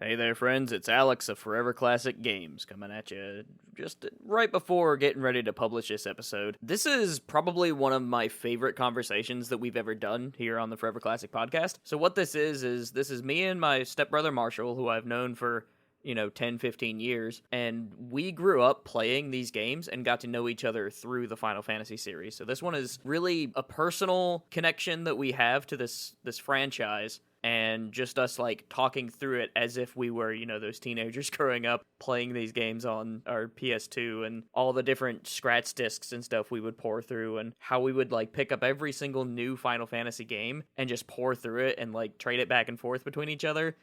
Hey there, friends. It's Alex of Forever Classic Games coming at you just right before getting ready to publish this episode. This is probably one of my favorite conversations that we've ever done here on the Forever Classic podcast. So what this is this is me and my stepbrother Marshall, who I've known for 10, 15 years, and we grew up playing these games and got to know each other through the Final Fantasy series. So this one is really a personal connection that we have to this franchise, and just us like talking through it as if we were, those teenagers growing up playing these games on our PS2, and all the different scratch discs and stuff we would pour through, and how we would like pick up every single new Final Fantasy game and just pour through it and like trade it back and forth between each other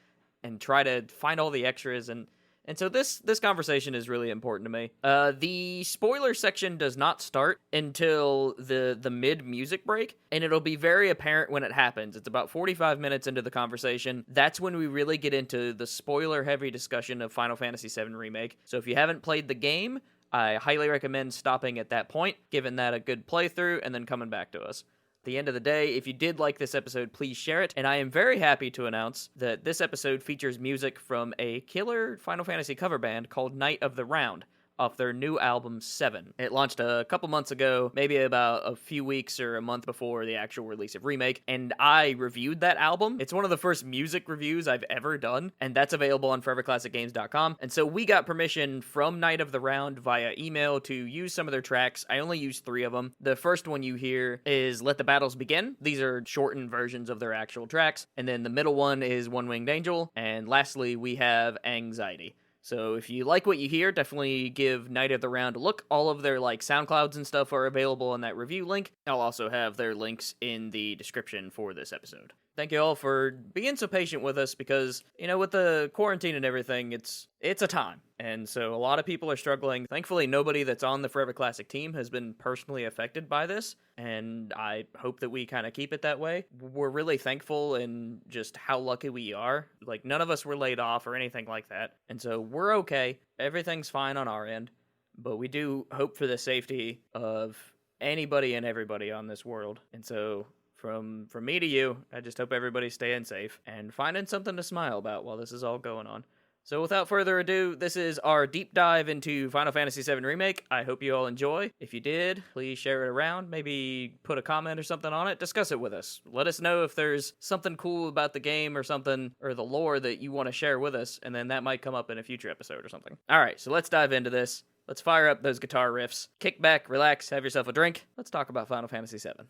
and try to find all the extras. And so this conversation is really important to me. The spoiler section does not start until the mid-music break, and it'll be very apparent when it happens. It's about 45 minutes into the conversation. That's when we really get into the spoiler-heavy discussion of Final Fantasy VII Remake. So if you haven't played the game, I highly recommend stopping at that point, giving that a good playthrough, and then coming back to us. At the end of the day, if you did like this episode, please share it. And I am very happy to announce that this episode features music from a killer Final Fantasy cover band called Knight of the Round, off their new album, 7. It launched a couple months ago, maybe about a few weeks or a month before the actual release of Remake, and I reviewed that album. It's one of the first music reviews I've ever done, and that's available on foreverclassicgames.com. And so we got permission from Knight of the Round via email to use some of their tracks. I only used 3 of them. The first one you hear is Let the Battles Begin. These are shortened versions of their actual tracks. And then the middle one is One Winged Angel. And lastly, we have Anxiety. So if you like what you hear, definitely give Knight of the Round a look. All of their SoundClouds and stuff are available in that review link. I'll also have their links in the description for this episode. Thank you all for being so patient with us because, with the quarantine and everything, it's a time. And so a lot of people are struggling. Thankfully, nobody that's on the Forever Classic team has been personally affected by this. And I hope that we kind of keep it that way. We're really thankful in just how lucky we are. None of us were laid off or anything like that. And so we're okay. Everything's fine on our end. But we do hope for the safety of anybody and everybody on this world. And so from me to you, I just hope everybody's staying safe and finding something to smile about while this is all going on. So without further ado, this is our deep dive into Final Fantasy VII Remake. I hope you all enjoy. If you did, please share it around. Maybe put a comment or something on it. Discuss it with us. Let us know if there's something cool about the game or something, or the lore that you want to share with us, and then that might come up in a future episode or something. All right, so let's dive into this. Let's fire up those guitar riffs. Kick back, relax, have yourself a drink. Let's talk about Final Fantasy VII.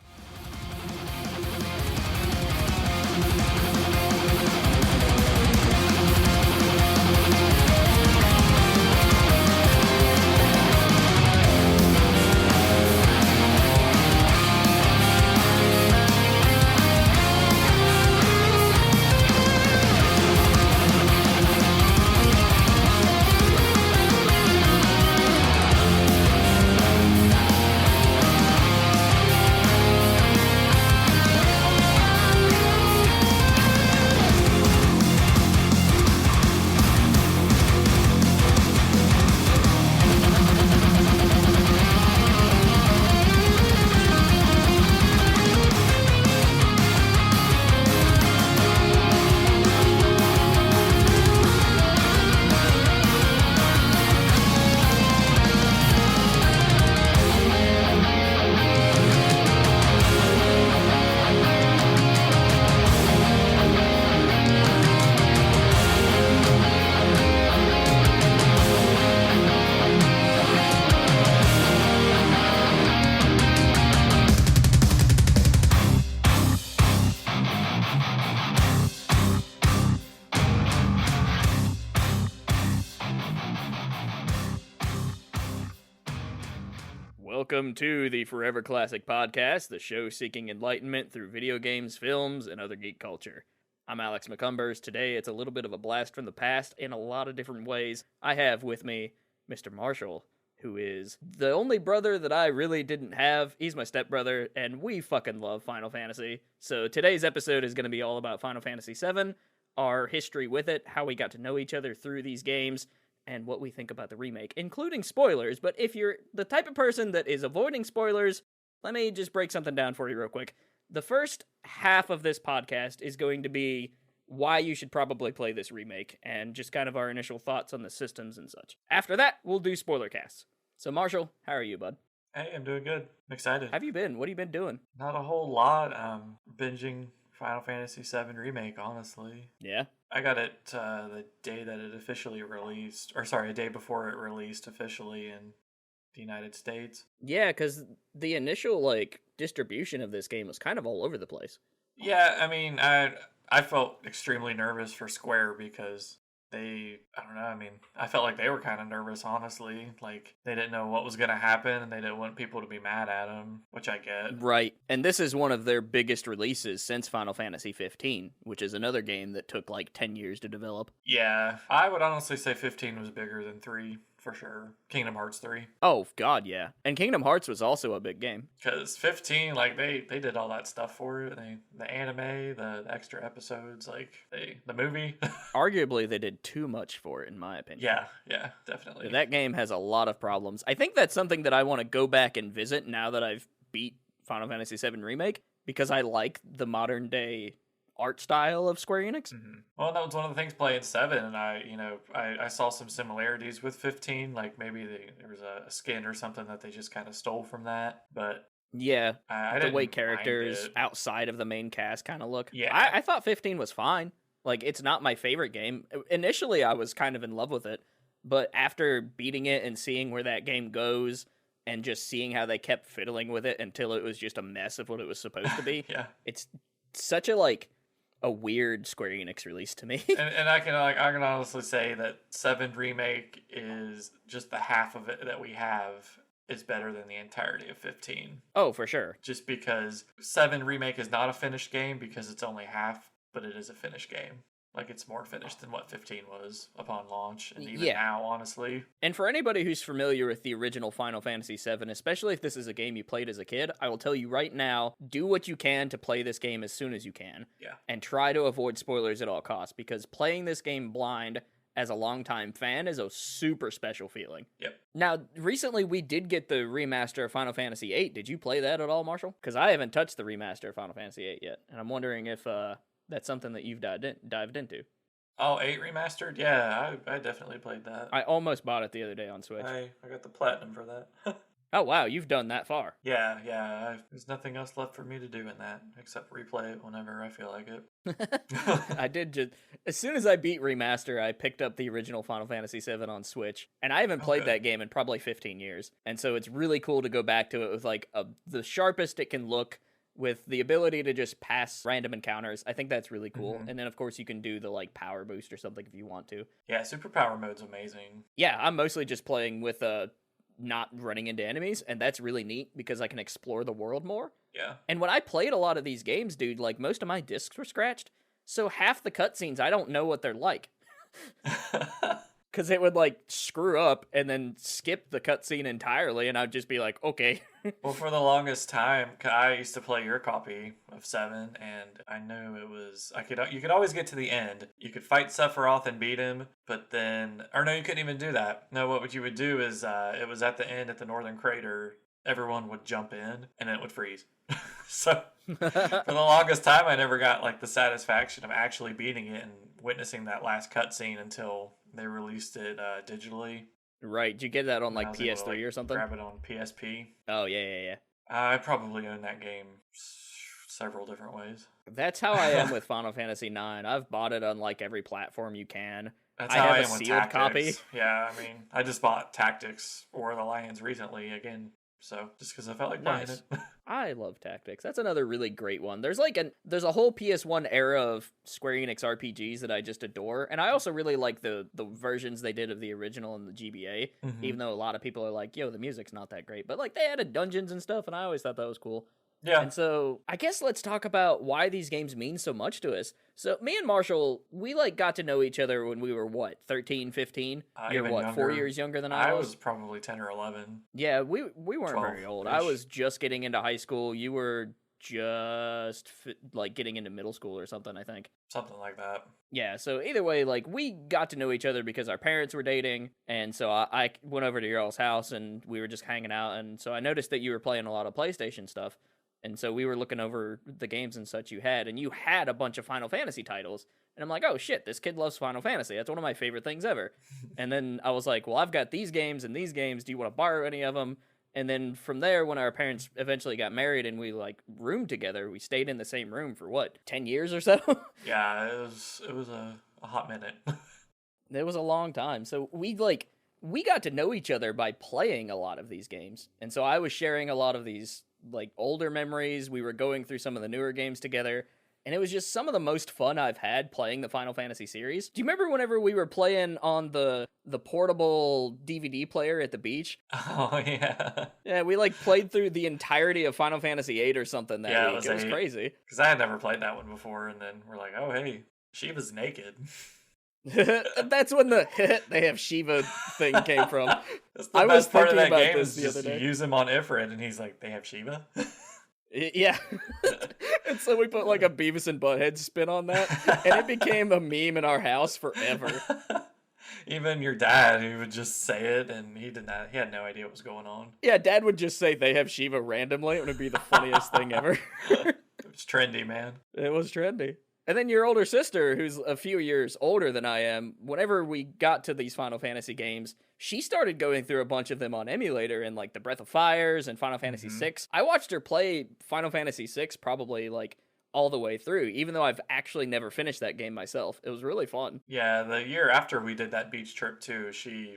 Welcome to the Forever Classic Podcast, the show seeking enlightenment through video games, films, and other geek culture. I'm Alex McCumbers. Today it's a little bit of a blast from the past in a lot of different ways. I have with me Mr. Marshall, who is the only brother that I really didn't have. He's my stepbrother, and we fucking love Final Fantasy. So today's episode is going to be all about Final Fantasy VII, our history with it, how we got to know each other through these games, and what we think about the remake, including spoilers. But if you're the type of person that is avoiding spoilers, let me just break something down for you real quick. The first half of this podcast is going to be why you should probably play this remake, and just kind of our initial thoughts on the systems and such. After that, we'll do spoiler casts. So Marshall, how are you, bud? Hey, I'm doing good. I'm excited. How have you been? What have you been doing? Not a whole lot. Binging Final Fantasy VII Remake, honestly. Yeah? I got it the day that it officially released, or sorry, a day before it released officially in the United States. Yeah, because the initial, like, distribution of this game was kind of all over the place. Yeah, I mean, I felt extremely nervous for Square because I don't know, I mean, I felt like they were kind of nervous, honestly. Like, they didn't know what was going to happen, and they didn't want people to be mad at them, which I get. Right, and this is one of their biggest releases since Final Fantasy 15, which is another game that took, like, 10 years to develop. Yeah, I would honestly say 15 was bigger than 3. For sure. Kingdom Hearts 3. Oh, God, yeah. And Kingdom Hearts was also a big game. Because 15, like, they did all that stuff for it. The anime, the extra episodes, like, the movie. Arguably, they did too much for it, in my opinion. Yeah, definitely. That game has a lot of problems. I think that's something that I want to go back and visit now that I've beat Final Fantasy VII Remake, because I like the modern-day art style of Square Enix. Mm-hmm. Well, that was one of the things playing 7, and I saw some similarities with 15. Like maybe there was a skin or something that they just kind of stole from that. But yeah, I the way characters outside of the main cast kind of look. Yeah, I thought 15 was fine. Like, it's not my favorite game. Initially, I was kind of in love with it, but after beating it and seeing where that game goes, and just seeing how they kept fiddling with it until it was just a mess of what it was supposed to be, yeah, it's such a weird Square Enix release to me. and I can honestly say that 7 Remake is just the half of it that we have is better than the entirety of 15. Oh, for sure. Just because 7 Remake is not a finished game because it's only half, but it is a finished game. Like, it's more finished than what 15 was upon launch, and even now, honestly. And for anybody who's familiar with the original Final Fantasy VII, especially if this is a game you played as a kid, I will tell you right now, do what you can to play this game as soon as you can. Yeah. And try to avoid spoilers at all costs, because playing this game blind as a longtime fan is a super special feeling. Yep. Now, recently we did get the remaster of Final Fantasy VIII. Did you play that at all, Marshall? Because I haven't touched the remaster of Final Fantasy VIII yet, and I'm wondering if that's something that you've dived into. Oh, 8 remastered? Yeah, I definitely played that. I almost bought it the other day on Switch. I got the platinum for that. Oh, wow, you've done that far. Yeah. There's nothing else left for me to do in that except replay it whenever I feel like it. I did just... As soon as I beat Remaster, I picked up the original Final Fantasy VII on Switch, and I haven't played that game in probably 15 years. And so it's really cool to go back to it with, like, the sharpest it can look, with the ability to just pass random encounters. I think that's really cool. Mm-hmm. And then, of course, you can do the, like, power boost or something if you want to. Yeah, superpower mode's amazing. Yeah, I'm mostly just playing with not running into enemies, and that's really neat because I can explore the world more. Yeah. And when I played a lot of these games, dude, like, most of my discs were scratched, so half the cutscenes, I don't know what they're like. Because it would, like, screw up and then skip the cutscene entirely, and I'd just be like, okay. Well, for the longest time, I used to play your copy of 7, and I knew it was... You could always get to the end. You could fight Sephiroth and beat him, but then... Or no, you couldn't even do that. No, what you would do is, it was at the end at the Northern Crater, everyone would jump in, and it would freeze. So, for the longest time, I never got, like, the satisfaction of actually beating it and witnessing that last cutscene until they released it digitally. Right. Did you get that on, like, PS3 or something? Grab it on PSP. Oh, yeah. I probably own that game several different ways. That's how I am with Final Fantasy IX. I've bought it on, like, every platform you can. That's how I have am a with sealed Tactics. copy. Yeah, I mean, I just bought Tactics War of the Lions recently again. So, just because I felt like playing it. I love Tactics. That's another really great one. There's a whole PS1 era of Square Enix RPGs that I just adore, and I also really like the versions they did of the original and the GBA, even though a lot of people are like, yo, the music's not that great, but, like, they added dungeons and stuff, and I always thought that was cool. Yeah. And so, I guess let's talk about why these games mean so much to us. So, me and Marshall, we, like, got to know each other when we were, 13, 15? You're, younger. 4 years younger than I was? I was probably 10 or 11. Yeah, we weren't very old. I was just getting into high school. You were just, like, getting into middle school or something, I think. Something like that. Yeah, so either way, like, we got to know each other because our parents were dating, and so I went over to your all's house, and we were just hanging out, and so I noticed that you were playing a lot of PlayStation stuff. And so we were looking over the games and such you had, and you had a bunch of Final Fantasy titles. And I'm like, oh shit, this kid loves Final Fantasy. That's one of my favorite things ever. And then I was like, well, I've got these games and these games. Do you want to borrow any of them? And then from there, when our parents eventually got married and we like roomed together, we stayed in the same room for what, 10 years or so? Yeah, it was a hot minute. It was a long time. So we got to know each other by playing a lot of these games. And so I was sharing a lot of these like older memories. We were going through some of the newer games together. And it was just some of the most fun I've had playing the Final Fantasy series. Do you remember whenever we were playing on the portable DVD player at the beach? Oh, yeah. Yeah, we like played through the entirety of Final Fantasy VIII or something that week. It was crazy. Because I had never played that one before, and then we're like, oh, hey, Shiva's naked. That's when the they have Shiva thing came from. That's the best part of that game is just use him on Ifrit, and he's like, they have Shiva? Yeah. And so we put like a Beavis and Butthead spin on that, and it became a meme in our house forever. Even your dad, who would just say it, and he had no idea what was going on. Yeah, Dad would just say they have Shiva randomly. It would be the funniest thing ever. It was trendy, man. It was trendy. And then your older sister, who's a few years older than I am, whenever we got to these Final Fantasy games, she started going through a bunch of them on emulator and like the Breath of Fires and Final Fantasy VI. I watched her play Final Fantasy VI probably like all the way through, even though I've actually never finished that game myself. It was really fun. Yeah, the year after we did that beach trip too,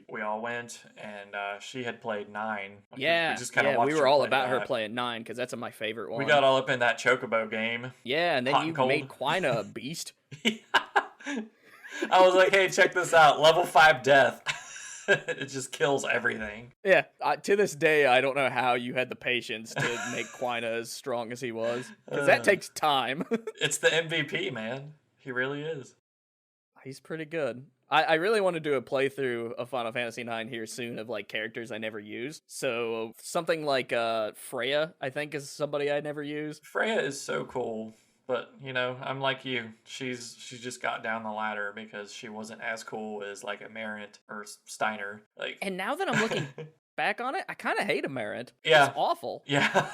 we all went, and she had played 9. Yeah, we just kind of watched we were all play about that. her playing 9 because that's my favorite one. We got all up in that Chocobo game. Yeah, and then you made Quina a beast. I was like, hey, check this out, level 5 death. It just kills everything. Yeah, to this day, I don't know how you had the patience to make Quina as strong as he was, because that takes time. It's the MVP, man. He really is. He's pretty good. I really want to do a playthrough of Final Fantasy IX here soon of like characters I never used. So something like Freya, I think, is somebody I never used. Freya is so cool. But, you know, I'm like you. She just got down the ladder because she wasn't as cool as, like, Amarant or Steiner. Like, and now that I'm looking back on it, I kind of hate Amarant. Yeah. It's awful. Yeah.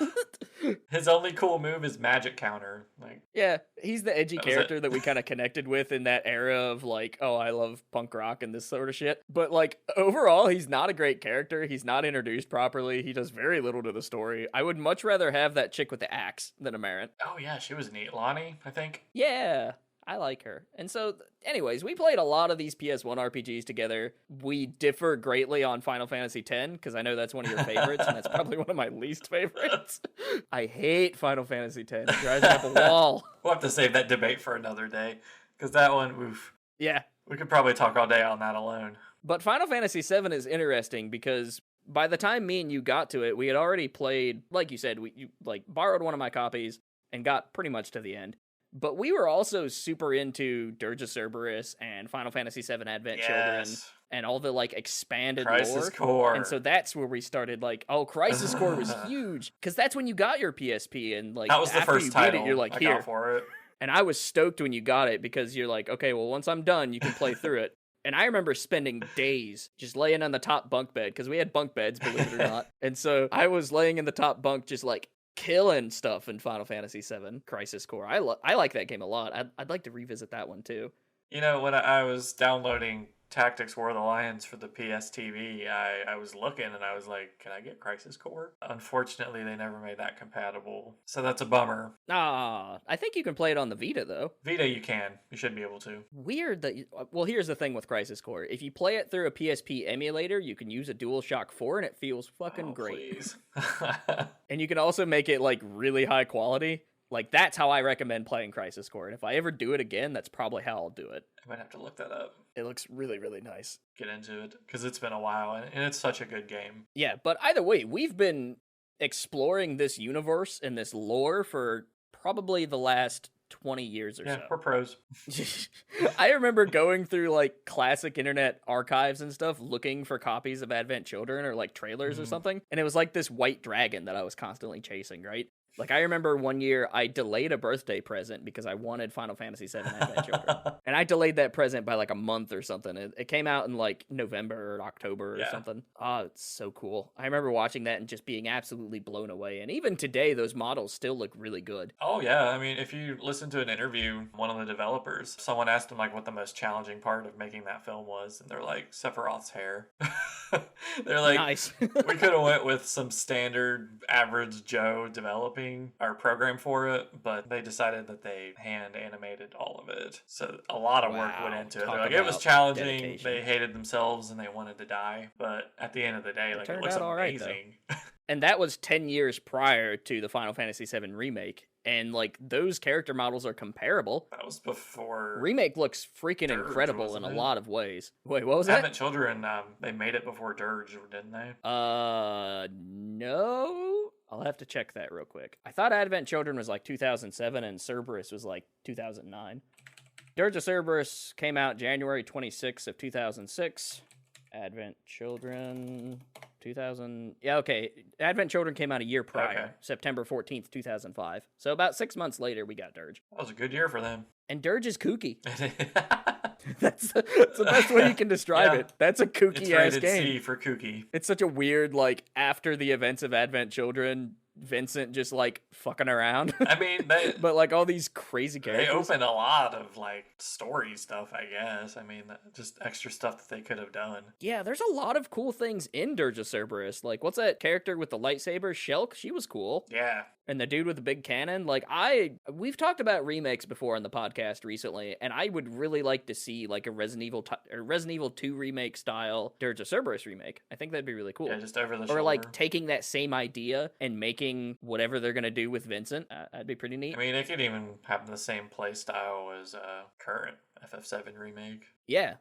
His only cool move is magic counter. Like, yeah, he's the edgy character that we kind of connected with in that era of, like, oh, I love punk rock and this sort of shit. But, like, overall, he's not a great character. He's not introduced properly. He does very little to the story. I would much rather have that chick with the axe than Amarant. Oh, yeah, she was neat. Lonnie, I think. Yeah, I like her. And so, anyways, we played a lot of these PS1 RPGs together. We differ greatly on Final Fantasy X, because I know that's one of your favorites, and that's probably one of my least favorites. I hate Final Fantasy X. It drives me up a wall. We'll have to save that debate for another day, because that one, oof. Yeah. We could probably talk all day on that alone. But Final Fantasy VII is interesting, because by the time me and you got to it, we had already played, like you said, you borrowed one of my copies and got pretty much to the end. But we were also super into Dirge of Cerberus and Final Fantasy VII Advent Children and all the like expanded Crisis lore. Core. And so that's where we started like, oh, Crisis Core was huge, because that's when you got your PSP, and like that was the after first you title beat it, you're like, I here. got for it. And I was stoked when you got it, because you're like, okay, well, once I'm done, you can play through it. And I remember spending days just laying on the top bunk bed, because we had bunk beds, believe it or not. And so I was laying in the top bunk just like killing stuff in Final Fantasy VII Crisis Core. I like that game a lot. I'd like to revisit that one too. You know, when I was downloading Tactics War of the Lions for the PS TV, I was looking and I was like, can I get Crisis Core? Unfortunately, they never made that compatible. So that's a bummer. I think you can play it on the Vita, though. Vita, you can. You should be able to. Weird that... Well, here's the thing with Crisis Core. If you play it through a PSP emulator, you can use a DualShock 4 and it feels fucking great. Please. And you can also make it, like, really high quality. Like, that's how I recommend playing Crisis Core. And if I ever do it again, that's probably how I'll do it. I might have to look that up. It looks really, really nice. Get into it, because it's been a while, and it's such a good game. Yeah, but either way, we've been exploring this universe and this lore for probably the last 20 years or so. Yeah, we're pros. I remember going through, like, classic internet archives and stuff, looking for copies of Advent Children or, like, trailers or something, and it was like this white dragon that I was constantly chasing, right? Like, I remember one year I delayed a birthday present because I wanted Final Fantasy VII Advent Children. And I delayed that present by like a month or something. It came out in like November or October or something. Oh, it's so cool. I remember watching that and just being absolutely blown away. And even today, those models still look really good. Oh, yeah. I mean, if you listen to an interview, one of the developers, someone asked him like what the most challenging part of making that film was. And they're like, Sephiroth's hair. They're like, nice. We could have went with some standard average Joe developing our program for it, but they decided that they hand animated all of it. So a lot of work went into it. They're like, it was challenging. Dedication. They hated themselves and they wanted to die. But at the end of the day, like, it looks amazing. Right, and that was 10 years prior to the Final Fantasy VII Remake. And, like, those character models are comparable. That was before... Remake looks freaking incredible in a lot of ways. Wait, what was that? Advent Children, they made it before Dirge, didn't they? No. I'll have to check that real quick. I thought Advent Children was, like, 2007 and Cerberus was, like, 2009. Dirge of Cerberus came out January 26th of 2006. Advent Children... 2000... Yeah, okay. Advent Children came out a year prior, September 14th, 2005. So about 6 months later, we got Dirge. That was a good year for them. And Dirge is kooky. That's the best way you can describe it. That's a kooky-ass game. C for kooky. It's such a weird, like, after the events of Advent Children... Vincent just like fucking around. I mean, but like all these crazy characters. They open a lot of like story stuff, I guess. I mean, just extra stuff that they could have done. Yeah, there's a lot of cool things in Dirge of Cerberus. Like, what's that character with the lightsaber? Shulk? She was cool. Yeah. And the dude with the big cannon, like we've talked about remakes before on the podcast recently, and I would really like to see like a Resident Evil 2 remake style Dirge of Cerberus remake. I think that'd be really cool. Yeah, just over the shoulder. Or like taking that same idea and making whatever they're gonna do with Vincent. That'd be pretty neat. I mean, it could even have the same play style as current FF7 remake. Yeah.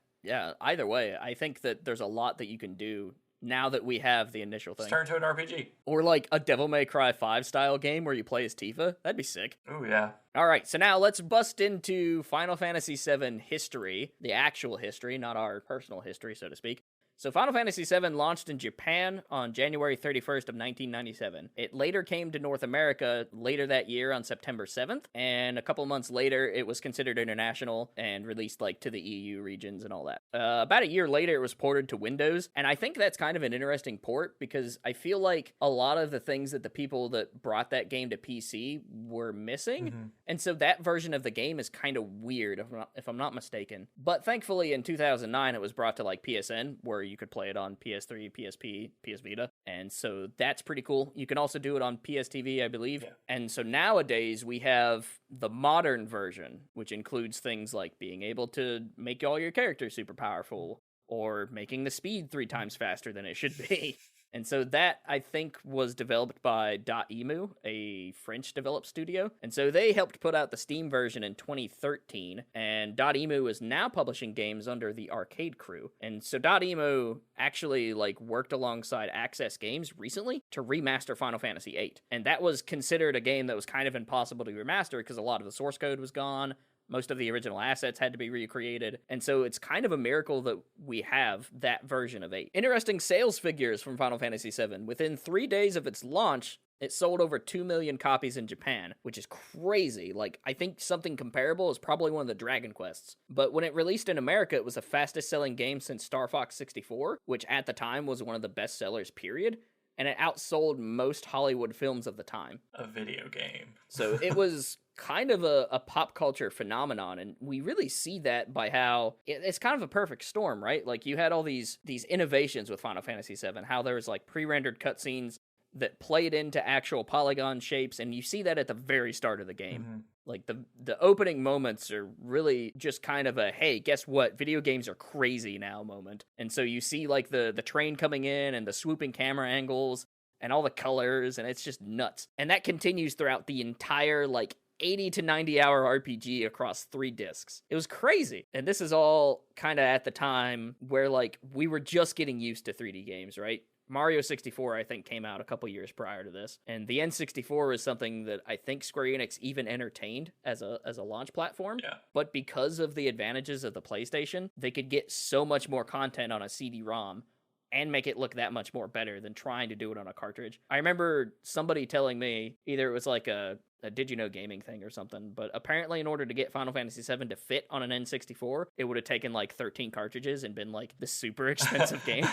Either way, I think that there's a lot that you can do now that we have the initial thing. Turn to an RPG. Or like a Devil May Cry 5 style game where you play as Tifa. That'd be sick. Oh, yeah. All right, so now let's bust into Final Fantasy VII history, the actual history, not our personal history, so to speak. So Final Fantasy VII launched in Japan on January 31st of 1997. It later came to North America later that year on September 7th, and a couple months later it was considered international and released like to the EU regions and all that. About a year later it was ported to Windows, and I think that's kind of an interesting port because I feel like a lot of the things that the people that brought that game to PC were missing, and so that version of the game is kind of weird if I'm not mistaken. But thankfully in 2009 it was brought to like PSN, where you could play it on PS3, PSP, PS Vita, and so that's pretty cool. You can also do it on PS TV, I believe. Yeah. And so nowadays we have the modern version, which includes things like being able to make all your characters super powerful, or making the speed 3 times faster than it should be. And so that, I think, was developed by Dotemu, a French-developed studio. And so they helped put out the Steam version in 2013, and Dotemu is now publishing games under the Arcade Crew. And so Dotemu actually, worked alongside Access Games recently to remaster Final Fantasy VIII. And that was considered a game that was kind of impossible to remaster because a lot of the source code was gone. Most of the original assets had to be recreated, and so it's kind of a miracle that we have that version of 8. Interesting sales figures from Final Fantasy VII. Within 3 days of its launch, it sold over 2 million copies in Japan, which is crazy. I think something comparable is probably one of the Dragon Quests. But when it released in America, it was the fastest-selling game since Star Fox 64, which at the time was one of the best sellers, period. And it outsold most Hollywood films of the time. A video game. So it was kind of a pop culture phenomenon, and we really see that by how it's kind of a perfect storm, right? You had all these innovations with Final Fantasy VII, how there was pre-rendered cutscenes that played into actual polygon shapes, and you see that at the very start of the game. Mm-hmm. The opening moments are really just kind of a, hey, guess what? Video games are crazy now moment. And so you see the train coming in and the swooping camera angles and all the colors, and it's just nuts. And that continues throughout the entire 80 to 90 hour RPG across 3 discs. It was crazy. And this is all kind of at the time where we were just getting used to 3D games, right? Mario 64, I think, came out a couple years prior to this. And the N64 is something that I think Square Enix even entertained as a launch platform. Yeah. But because of the advantages of the PlayStation, they could get so much more content on a CD-ROM and make it look that much more better than trying to do it on a cartridge. I remember somebody telling me, either it was like a Did You Know Gaming thing or something, but apparently in order to get Final Fantasy VII to fit on an N64, it would have taken like 13 cartridges and been like the super expensive game.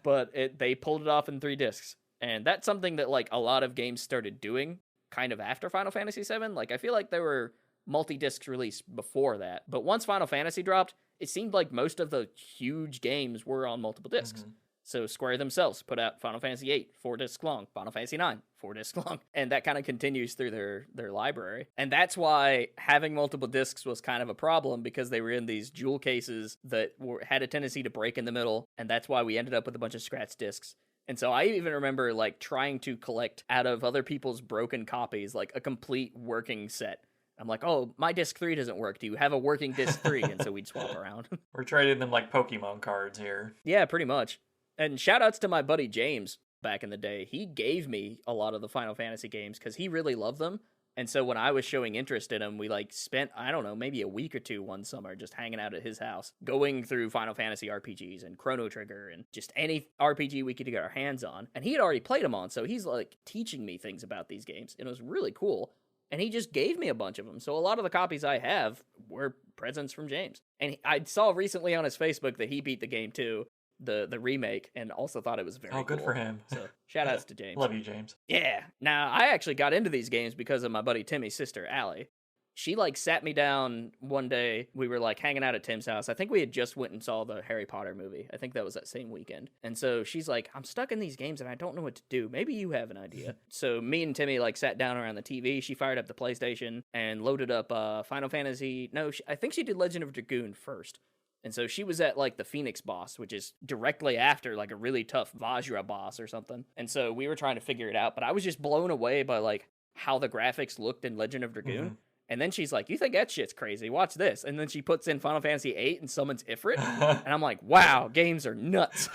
But they pulled it off in 3 discs. And that's something that like a lot of games started doing kind of after Final Fantasy VII. Like I feel like there were multi-discs released before that. But once Final Fantasy dropped, it seemed like most of the huge games were on multiple discs. So Square themselves put out Final Fantasy VIII, 4 discs long, Final Fantasy IX, 4 discs long, and that kind of continues through their library. And that's why having multiple discs was kind of a problem, because they were in these jewel cases that had a tendency to break in the middle, and that's why we ended up with a bunch of scratch discs. And so I even remember like trying to collect out of other people's broken copies, like a complete working set. I'm like, oh, my disc 3 doesn't work. Do you have a working disc 3? And so we'd swap around. We're trading them like Pokemon cards here. Yeah, pretty much. And shout outs to my buddy James back in the day. He gave me a lot of the Final Fantasy games because he really loved them. And so when I was showing interest in them, we like spent, I don't know, maybe a week or two one summer just hanging out at his house, going through Final Fantasy RPGs and Chrono Trigger and just any RPG we could get our hands on. And he had already played them on, so he's like teaching me things about these games. And it was really cool. And he just gave me a bunch of them. So a lot of the copies I have were presents from James. And I saw recently on his Facebook that he beat the game too, the remake, and also thought it was very good cool. for him. So shout outs to James. Love you, James. Yeah. Now, I actually got into these games because of my buddy Timmy's sister, Allie. She like sat me down one day. We were like hanging out at Tim's house. I think we had just went and saw the Harry Potter movie. I think that was that same weekend. And so she's like, I'm stuck in these games and I don't know what to do. Maybe you have an idea. So me and Timmy like sat down around the TV. She fired up the PlayStation and loaded up Final Fantasy. No, I think she did Legend of Dragoon first. And so she was at like the Phoenix boss, which is directly after like a really tough Vajra boss or something. And so we were trying to figure it out, but I was just blown away by like how the graphics looked in Legend of Dragoon. And then she's like, you think that shit's crazy? Watch this. And then she puts in Final Fantasy VIII and summons Ifrit. And I'm like, wow, games are nuts.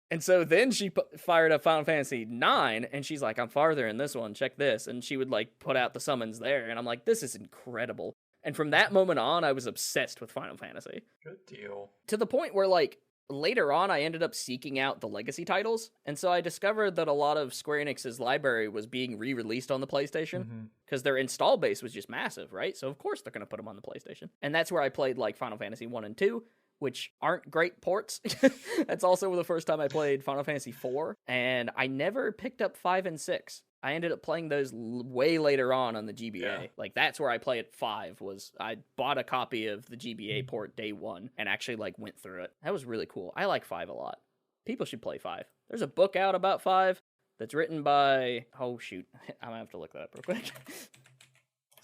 And so then she fired up Final Fantasy IX, and she's like, I'm farther in this one. Check this. And she would like put out the summons there. And I'm like, this is incredible. And from that moment on, I was obsessed with Final Fantasy. Good deal. To the point where, like, later on, I ended up seeking out the legacy titles. And so I discovered that a lot of Square Enix's library was being re-released on the PlayStation because their install base was just massive, right? So, of course, they're going to put them on the PlayStation. And that's where I played, like, Final Fantasy 1 and 2, which aren't great ports. That's also the first time I played Final Fantasy 4. And I never picked up 5 and 6. I ended up playing those way later on the GBA. Yeah. Like, that's where I played 5, was I bought a copy of the GBA port day 1 and actually, like, went through it. That was really cool. I like 5 a lot. People should play 5. There's a book out about 5 that's written by... Oh, shoot. I'm gonna have to look that up real quick.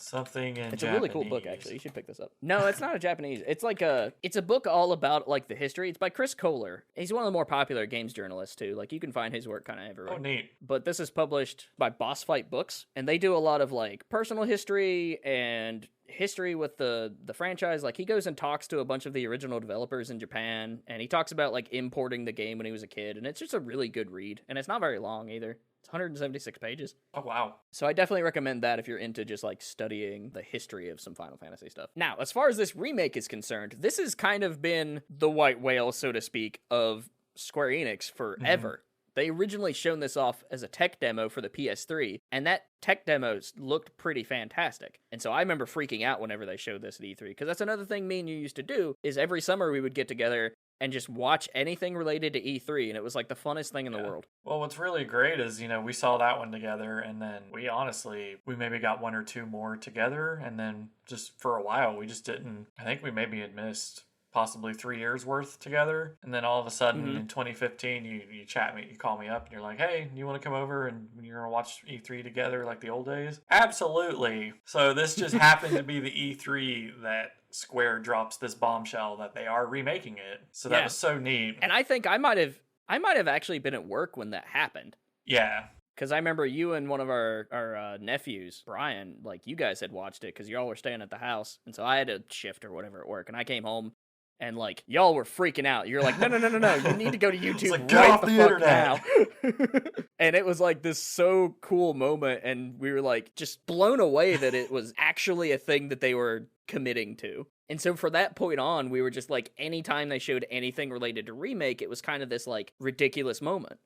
Something in It's Japanese. a really cool book, actually. You should pick this up. No, it's not a Japanese. It's like it's a book all about like the history. It's by Chris Kohler. He's one of the more popular games journalists too. Like you can find his work kind of everywhere. Oh, neat. But this is published by Boss Fight Books, and they do a lot of like personal history and history with the franchise. Like he goes and talks to a bunch of the original developers in Japan, and he talks about like importing the game when he was a kid, and it's just a really good read. And it's not very long either. It's 176 pages. Oh, wow. So I definitely recommend that if you're into just like studying the history of some Final Fantasy stuff. Now, as far as this remake is concerned, this has kind of been the white whale, so to speak, of Square Enix forever. They originally shown this off as a tech demo for the PS3, and that tech demo looked pretty fantastic. And so I remember freaking out whenever they showed this at E3, because that's another thing me and you used to do, is every summer we would get together and just watch anything related to E3, and it was like the funnest thing in the world. Well, what's really great is, we saw that one together, and then we maybe got 1 or 2 more together, and then just for a while, we just didn't, I think we maybe had missed possibly 3 years worth together, and then all of a sudden in 2015, you chat me, you call me up, and you're like, hey, you want to come over, and you're going to watch E3 together like the old days? Absolutely. So this just happened to be the E3 that Square drops this bombshell that they are remaking it. So that was so neat. And I think I might have actually been at work when that happened. Yeah. Because I remember you and one of our nephews, Brian, like you guys had watched it because y'all were staying at the house. And so I had a shift or whatever at work, and I came home and like y'all were freaking out. You're like, no, you need to go to YouTube like, right the fuck now. And it was like this so cool moment, and we were like just blown away that it was actually a thing that they were committing to. And so for that point on, we were just like, anytime they showed anything related to Remake, it was kind of this like ridiculous moment.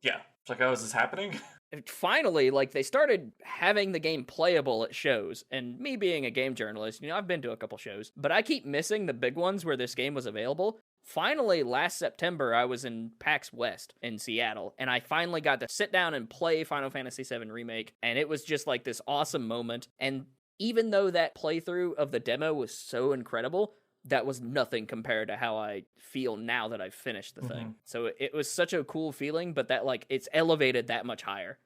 Yeah. It's like, oh, is this happening? And finally, like, they started having the game playable at shows. And me being a game journalist, I've been to a couple shows, but I keep missing the big ones where this game was available. Finally, last September, I was in PAX West in Seattle, and I finally got to sit down and play Final Fantasy VII Remake, and it was just like this awesome moment. And even though that playthrough of the demo was so incredible, that was nothing compared to how I feel now that I've finished the thing. So it was such a cool feeling, but that, like, it's elevated that much higher.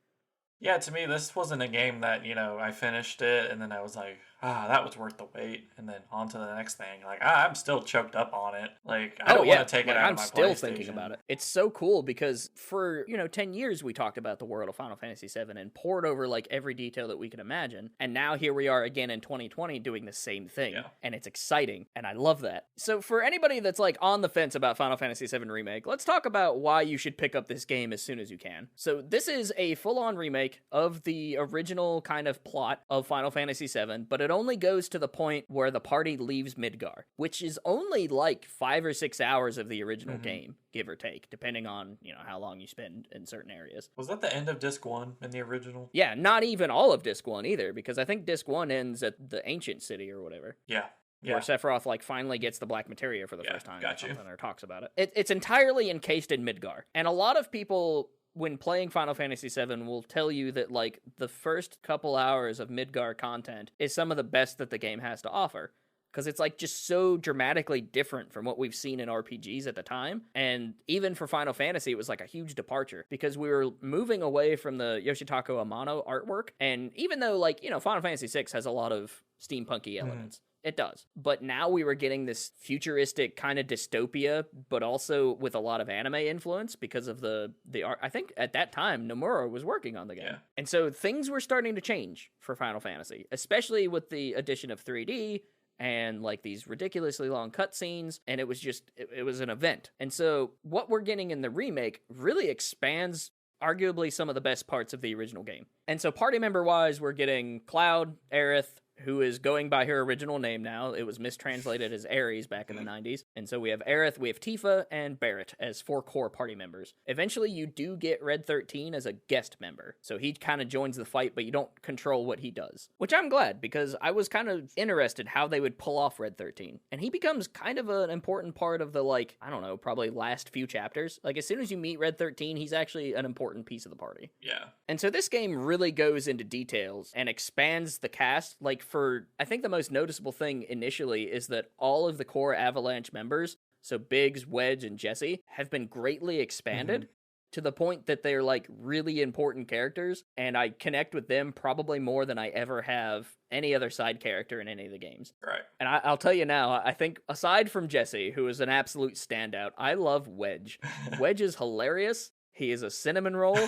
Yeah, to me, this wasn't a game that, I finished it and then I was like, that was worth the wait. And then on to the next thing. Like, I'm still choked up on it. Like, I don't want to take it out of my PlayStation. I'm still thinking about it. It's so cool because for, 10 years we talked about the world of Final Fantasy VII and poured over, like, every detail that we could imagine. And now here we are again in 2020 doing the same thing. Yeah. And it's exciting. And I love that. So for anybody that's, like, on the fence about Final Fantasy VII Remake, let's talk about why you should pick up this game as soon as you can. So this is a full-on remake of the original kind of plot of Final Fantasy VII, but it only goes to the point where the party leaves Midgar, which is only like 5 or 6 hours of the original game, give or take, depending on, how long you spend in certain areas. Was that the end of Disc 1 in the original? Yeah, not even all of Disc 1 either, because I think Disc 1 ends at the ancient city or whatever. Yeah. Where Sephiroth, like, finally gets the black materia for the first time. Got you. Or talks about it. It's entirely encased in Midgar. And a lot of people, when playing Final Fantasy VII, will tell you that, like, the first couple hours of Midgar content is some of the best that the game has to offer. Because it's, like, just so dramatically different from what we've seen in RPGs at the time. And even for Final Fantasy, it was, like, a huge departure. Because we were moving away from the Yoshitaka Amano artwork. And even though, like, Final Fantasy VI has a lot of steampunky elements. It does. But now we were getting this futuristic kind of dystopia, but also with a lot of anime influence because of the art. I think at that time, Nomura was working on the game. Yeah. And so things were starting to change for Final Fantasy, especially with the addition of 3D and, like, these ridiculously long cutscenes, and it was just, it was an event. And so what we're getting in the remake really expands arguably some of the best parts of the original game. And so party member-wise, we're getting Cloud, Aerith, who is going by her original name now. It was mistranslated as Ares back in the 90s. And so we have Aerith, we have Tifa, and Barrett as 4 core party members. Eventually, you do get Red 13 as a guest member. So he kind of joins the fight, but you don't control what he does. Which I'm glad, because I was kind of interested how they would pull off Red 13. And he becomes kind of an important part of the, like, I don't know, probably last few chapters. Like, as soon as you meet Red 13, he's actually an important piece of the party. Yeah. And so this game really goes into details and expands the cast. Like, for, I think the most noticeable thing initially is that all of the core Avalanche members, so Biggs, Wedge, and Jesse, have been greatly expanded to the point that they're, like, really important characters, and I connect with them probably more than I ever have any other side character in any of the games. Right. And I'll tell you now, I think aside from Jesse, who is an absolute standout, I love Wedge. Wedge is hilarious. He is a cinnamon roll.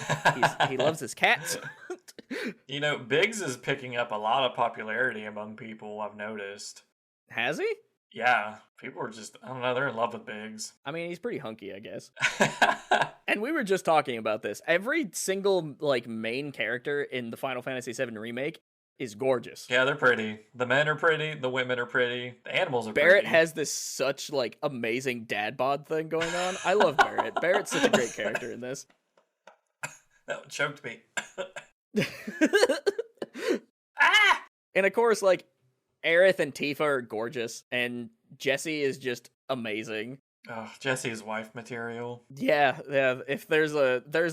He loves his cats. Biggs is picking up a lot of popularity among people, I've noticed. Has he? Yeah. People are just, I don't know, they're in love with Biggs. I mean, he's pretty hunky, I guess. And we were just talking about this. Every single, like, main character in the Final Fantasy VII Remake is gorgeous. Yeah, they're pretty. The men are pretty. The women are pretty. The animals are Barrett pretty. has this such, like, amazing dad bod thing going on. I love Barrett. Barrett's such a great character in this. That one choked me. And of course, like, Aerith and Tifa are gorgeous, and Jessie is just amazing. Oh, Jesse's wife material. Yeah. If there's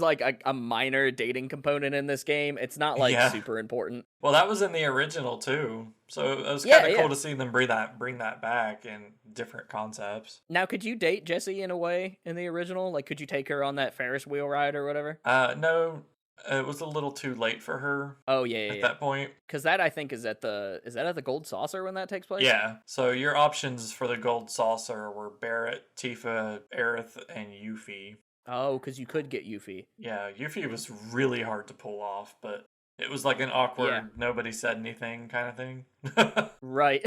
like a minor dating component in this game, it's not like super important. Well, that was in the original too, so it was kind of cool to see them bring that back in different concepts. Now, could you date Jessie in a way in the original? Like, could you take her on that Ferris wheel ride or whatever? No. It was a little too late for her. Oh yeah, at that point. Because that, I think, is that at the Gold Saucer when that takes place? Yeah. So your options for the Gold Saucer were Barrett, Tifa, Aerith, and Yuffie. Oh, because you could get Yuffie. Yeah, Yuffie was really hard to pull off, but it was like an awkward, nobody said anything kind of thing. Right.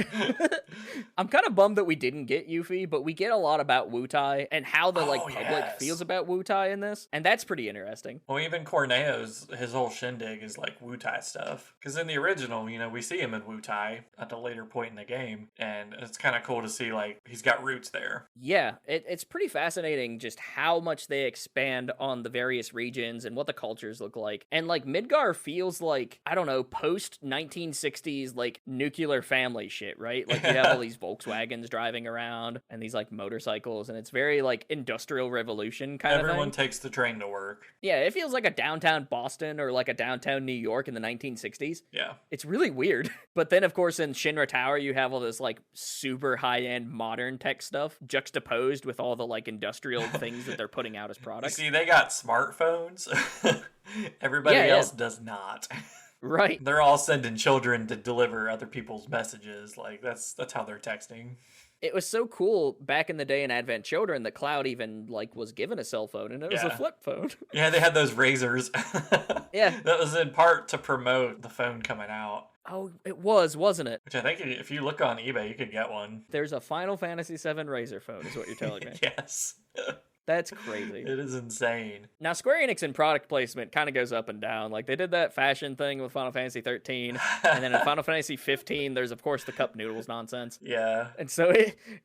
I'm kind of bummed that we didn't get Yuffie, but we get a lot about Wutai and how the Oh, public feels yes. about Wutai in this, and that's pretty interesting. Well, even Corneo's, his whole shindig is like Wutai stuff. Because in the original, we see him in Wutai at a later point in the game, and it's kind of cool to see, like, he's got roots there. Yeah, it's pretty fascinating just how much they expand on the various regions and what the cultures look like. And like Midgar feels like, I don't know, post 1960s like nuclear family shit, right? Like you have all these Volkswagens driving around and these like motorcycles, and it's very like industrial revolution kind of thing. Everyone takes the train to work. Yeah, it feels like a downtown Boston or like a downtown New York in the 1960s. Yeah. It's really weird. But then, of course, in Shinra Tower, you have all this like super high-end modern tech stuff juxtaposed with all the like industrial things that they're putting out as products. You see, they got smartphones. Everybody else does not. Right. They're all sending children to deliver other people's messages. Like, that's how they're texting. It was so cool back in the day in Advent Children that Cloud even like was given a cell phone, and it was a flip phone. Yeah, they had those razors. Yeah. That was in part to promote the phone coming out. Oh, it was, wasn't it? Which I think if you look on eBay, you could get one. There's a Final Fantasy VII Razor phone, is what you're telling me. Yes. That's crazy. It is insane. Now, Square Enix in product placement kind of goes up and down. Like, they did that fashion thing with Final Fantasy 13, and then in Final Fantasy 15, there's, of course, the cup noodles nonsense. Yeah. And so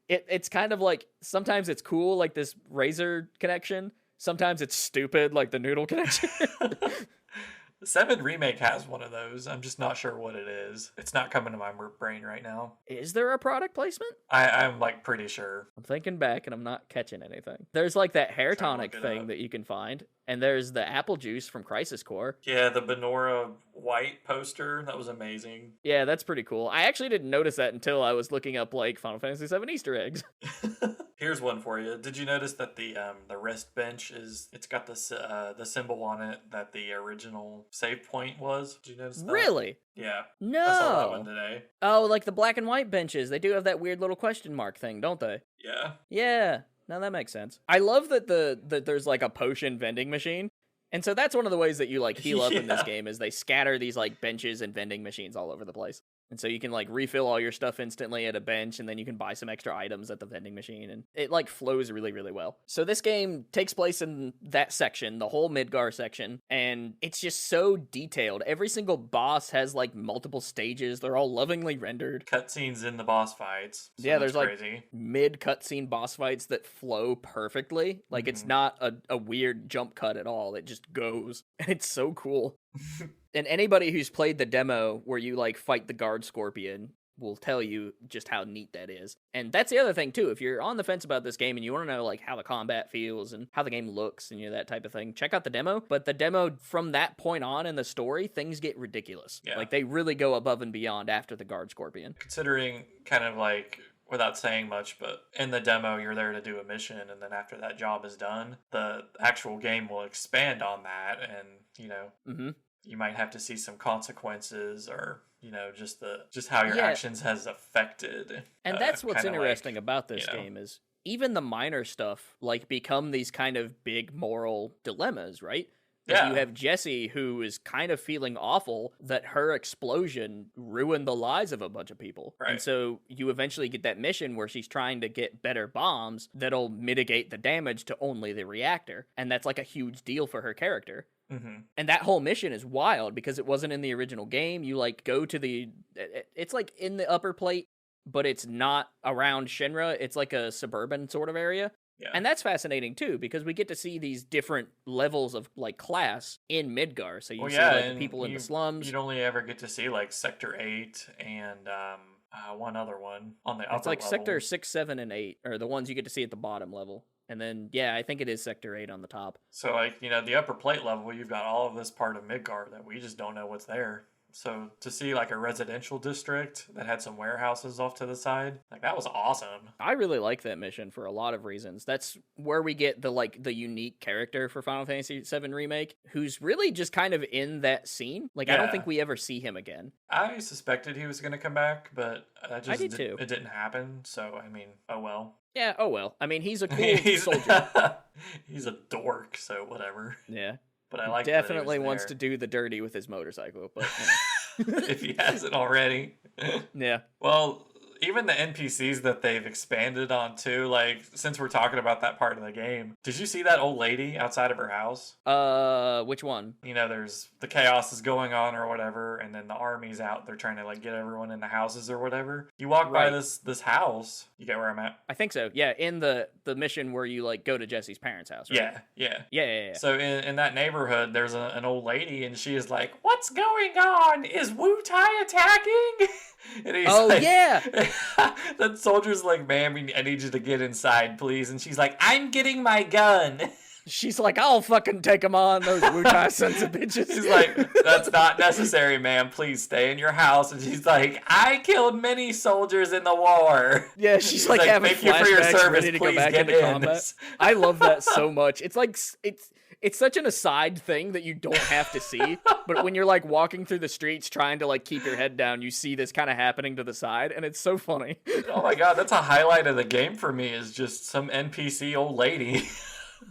it's kind of like, sometimes it's cool, like this Razor connection. Sometimes it's stupid, like the noodle connection. 7 Remake has one of those. I'm just not sure what it is. It's not coming to my brain right now. Is there a product placement? I'm like pretty sure. I'm thinking back and I'm not catching anything. There's like that hair tonic thing that you can find. And there's the apple juice from Crisis Core. Yeah, the Benora white poster. That was amazing. Yeah, that's pretty cool. I actually didn't notice that until I was looking up like Final Fantasy VII Easter eggs. Here's one for you. Did you notice that the rest bench it's got this the symbol on it that the original save point was? Did you notice that? Really? Yeah. No. I saw that one today. Oh, like the black and white benches. They do have that weird little question mark thing, don't they? Yeah. Yeah. No, that makes sense. I love that that there's like a potion vending machine. And so that's one of the ways that you like heal up in this game is they scatter these like benches and vending machines all over the place. And so you can like refill all your stuff instantly at a bench, and then you can buy some extra items at the vending machine, and it like flows really, really well. So this game takes place in that section, the whole Midgar section, and it's just so detailed. Every single boss has like multiple stages. They're all lovingly rendered. Cutscenes in the boss fights. So yeah, there's crazy. Like mid cutscene boss fights that flow perfectly. Like it's not a weird jump cut at all. It just goes, and it's so cool. And anybody who's played the demo where you like fight the guard scorpion will tell you just how neat that is. And that's the other thing too. If you're on the fence about this game and you want to know like how the combat feels and how the game looks and that type of thing, check out the demo. But the demo from that point on in the story, things get ridiculous. Yeah. Like they really go above and beyond after the guard scorpion. Considering kind of like, without saying much, but in the demo you're there to do a mission, and then after that job is done, the actual game will expand on that, and you might have to see some consequences, or just how your actions has affected. And that's what's interesting about this game is even the minor stuff like become these kind of big moral dilemmas, right? Yeah. You have Jessie, who is kind of feeling awful that her explosion ruined the lives of a bunch of people. Right. And so you eventually get that mission where she's trying to get better bombs that'll mitigate the damage to only the reactor. And that's like a huge deal for her character. Mm-hmm. And that whole mission is wild because it wasn't in the original game. You like go to it's like in the upper plate, but it's not around Shinra. It's like a suburban sort of area. Yeah. And that's fascinating too, because we get to see these different levels of like class in Midgar. So you see like the people in the slums. You'd only ever get to see like Sector 8 and one other one on the upper It's like level. Sector 6, 7, and 8 are the ones you get to see at the bottom level. And then, I think it is Sector 8 on the top. So like, the upper plate level, you've got all of this part of Midgar that we just don't know what's there. So to see like a residential district that had some warehouses off to the side, like that was awesome. I really like that mission for a lot of reasons. That's where we get the unique character for Final Fantasy VII Remake, who's really just kind of in that scene. Like I don't think we ever see him again. I suspected he was going to come back, but I did too. It didn't happen. So I mean, oh well. Yeah, oh well. I mean, he's a cool soldier. He's a dork, so whatever. Yeah. But I like definitely wants to do the dirty with his motorcycle, but if he hasn't already. Yeah. Well, even the NPCs that they've expanded on too, like since we're talking about that part of the game, did you see that old lady outside of her house? Which one? You know, there's the chaos is going on or whatever, and then the army's out. They're trying to like get everyone in the houses or whatever. You walk by Right. this house. You get where I'm at? I think so. Yeah, in the mission where you like go to Jesse's parents' house, right? Yeah, yeah. Yeah. So in that neighborhood, there's an old lady, and she is like, "What's going on? Is Wu Tai attacking?" And he's yeah. The soldier's like, "Ma'am, I need you to get inside, please." And she's like, "I'm getting my gun." She's like, I'll fucking take him on, those Wu-Tai sons of bitches. He's like, "That's not necessary, ma'am. Please stay in your house." And she's like, "I killed many soldiers in the war." Yeah, she's like having "Thank you for your flashbacks, service. ready to go Please back get into in." combat. I love that so much. It's like, it's such an aside thing that you don't have to see, but when you're like walking through the streets trying to like keep your head down, you see this kind of happening to the side, and it's so funny. Oh my god, that's a highlight of the game for me, is just some NPC old lady.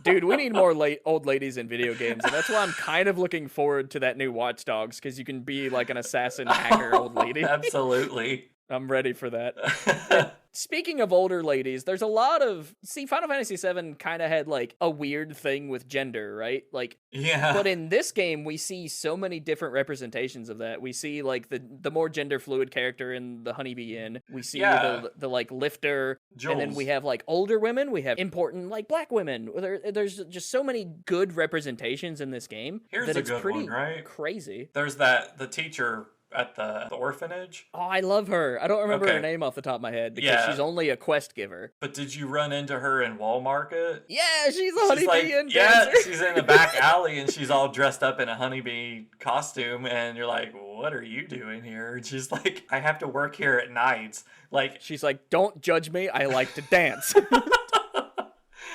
Dude, we need more old ladies in video games, and that's why I'm kind of looking forward to that new Watch Dogs, because you can be like an assassin hacker old lady. Absolutely. I'm ready for that. Speaking of older ladies, there's a lot of... See, Final Fantasy VII kind of had, like, a weird thing with gender, right? Like, yeah. But in this game, we see so many different representations of that. We see, like, the more gender-fluid character in the Honeybee Inn. We see the like, lifter. Jules. And then we have, like, older women. We have important, like, black women. There's just so many good representations in this game. Here's that a it's good pretty one, right? crazy. There's the teacher at the orphanage. Oh, I love her. I don't remember her name off the top of my head because she's only a quest giver. But did you run into her in Wall Market? Yeah, she's a honeybee and dancer. She's in the back alley and she's all dressed up in a honeybee costume, and you're like, "What are you doing here?" And she's like, "I have to work here at nights." Like, she's like, "Don't judge me. I like to dance."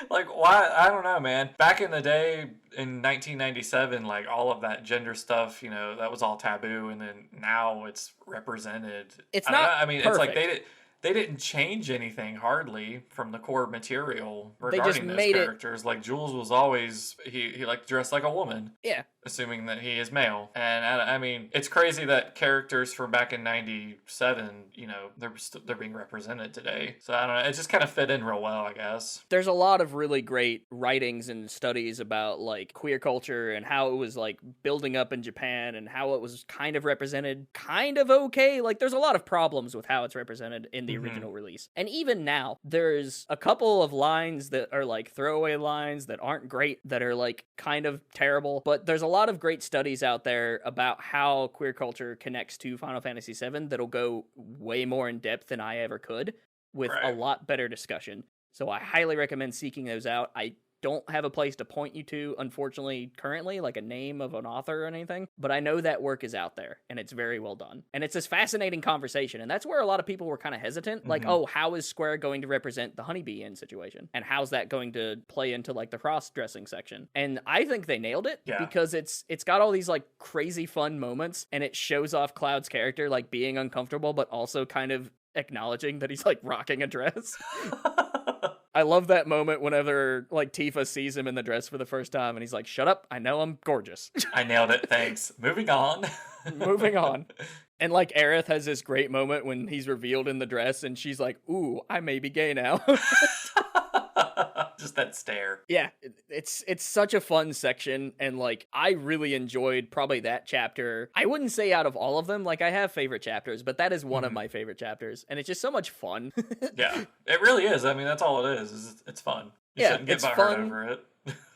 Like, why? I don't know, man. Back in the day, in 1997, like, all of that gender stuff, you know, that was all taboo, and then now it's represented. It's not I mean, perfect. it's like they didn't change anything hardly from the core material They just regarding those made characters. Like, Jules was always he like dressed like a woman. Yeah. Assuming that he is male. And I mean, it's crazy that characters from back in 97, you know, they're being represented today. So I don't know, it just kind of fit in real well, I guess. There's a lot of really great writings and studies about like queer culture and how it was like building up in Japan and how it was kind of represented kind of okay. Like there's a lot of problems with how it's represented in the original release. And even now, there's a couple of lines that are like throwaway lines that aren't great, that are like kind of terrible, but there's a lot of great studies out there about how queer culture connects to Final Fantasy VII that'll go way more in depth than I ever could, with a lot better discussion. So I highly recommend seeking those out. I don't have a place to point you to, unfortunately, currently, like a name of an author or anything, but I know that work is out there, and it's very well done. And it's this fascinating conversation, and that's where a lot of people were kind of hesitant, like, oh, how is Square going to represent the Honeybee Inn situation? And how's that going to play into, like, the cross-dressing section? And I think they nailed it, because it's got all these, like, crazy fun moments, and it shows off Cloud's character, like, being uncomfortable, but also kind of acknowledging that he's, like, rocking a dress. I love that moment whenever, like, Tifa sees him in the dress for the first time, and he's like, "Shut up, I know I'm gorgeous." I nailed it, thanks. Moving on. Moving on. And, like, Aerith has this great moment when he's revealed in the dress, and she's like, "Ooh, I may be gay now." Just that stare. Yeah, it's such a fun section, and like I really enjoyed probably that chapter. I wouldn't say out of all of them, like I have favorite chapters, but that is one of my favorite chapters, and it's just so much fun. Yeah, it really is. I mean, that's all it is it's fun. You shouldn't get butthurt over it.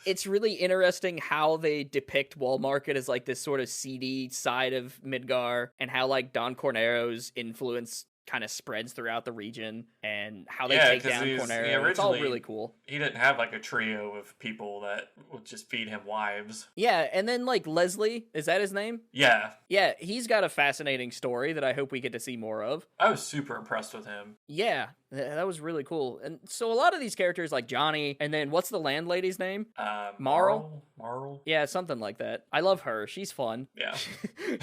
It's really interesting how they depict Wall Market as like this sort of seedy side of Midgar, and how like Don Cornero's influence kind of spreads throughout the region, and how they take down Cornero. It's all really cool. He didn't have like a trio of people that would just feed him wives. Yeah, and then like Leslie, is that his name? Yeah. Yeah, he's got a fascinating story that I hope we get to see more of. I was super impressed with him. Yeah, that was really cool. And so a lot of these characters like Johnny, and then what's the landlady's name? Marl? Marl? Yeah, something like that. I love her. She's fun. Yeah.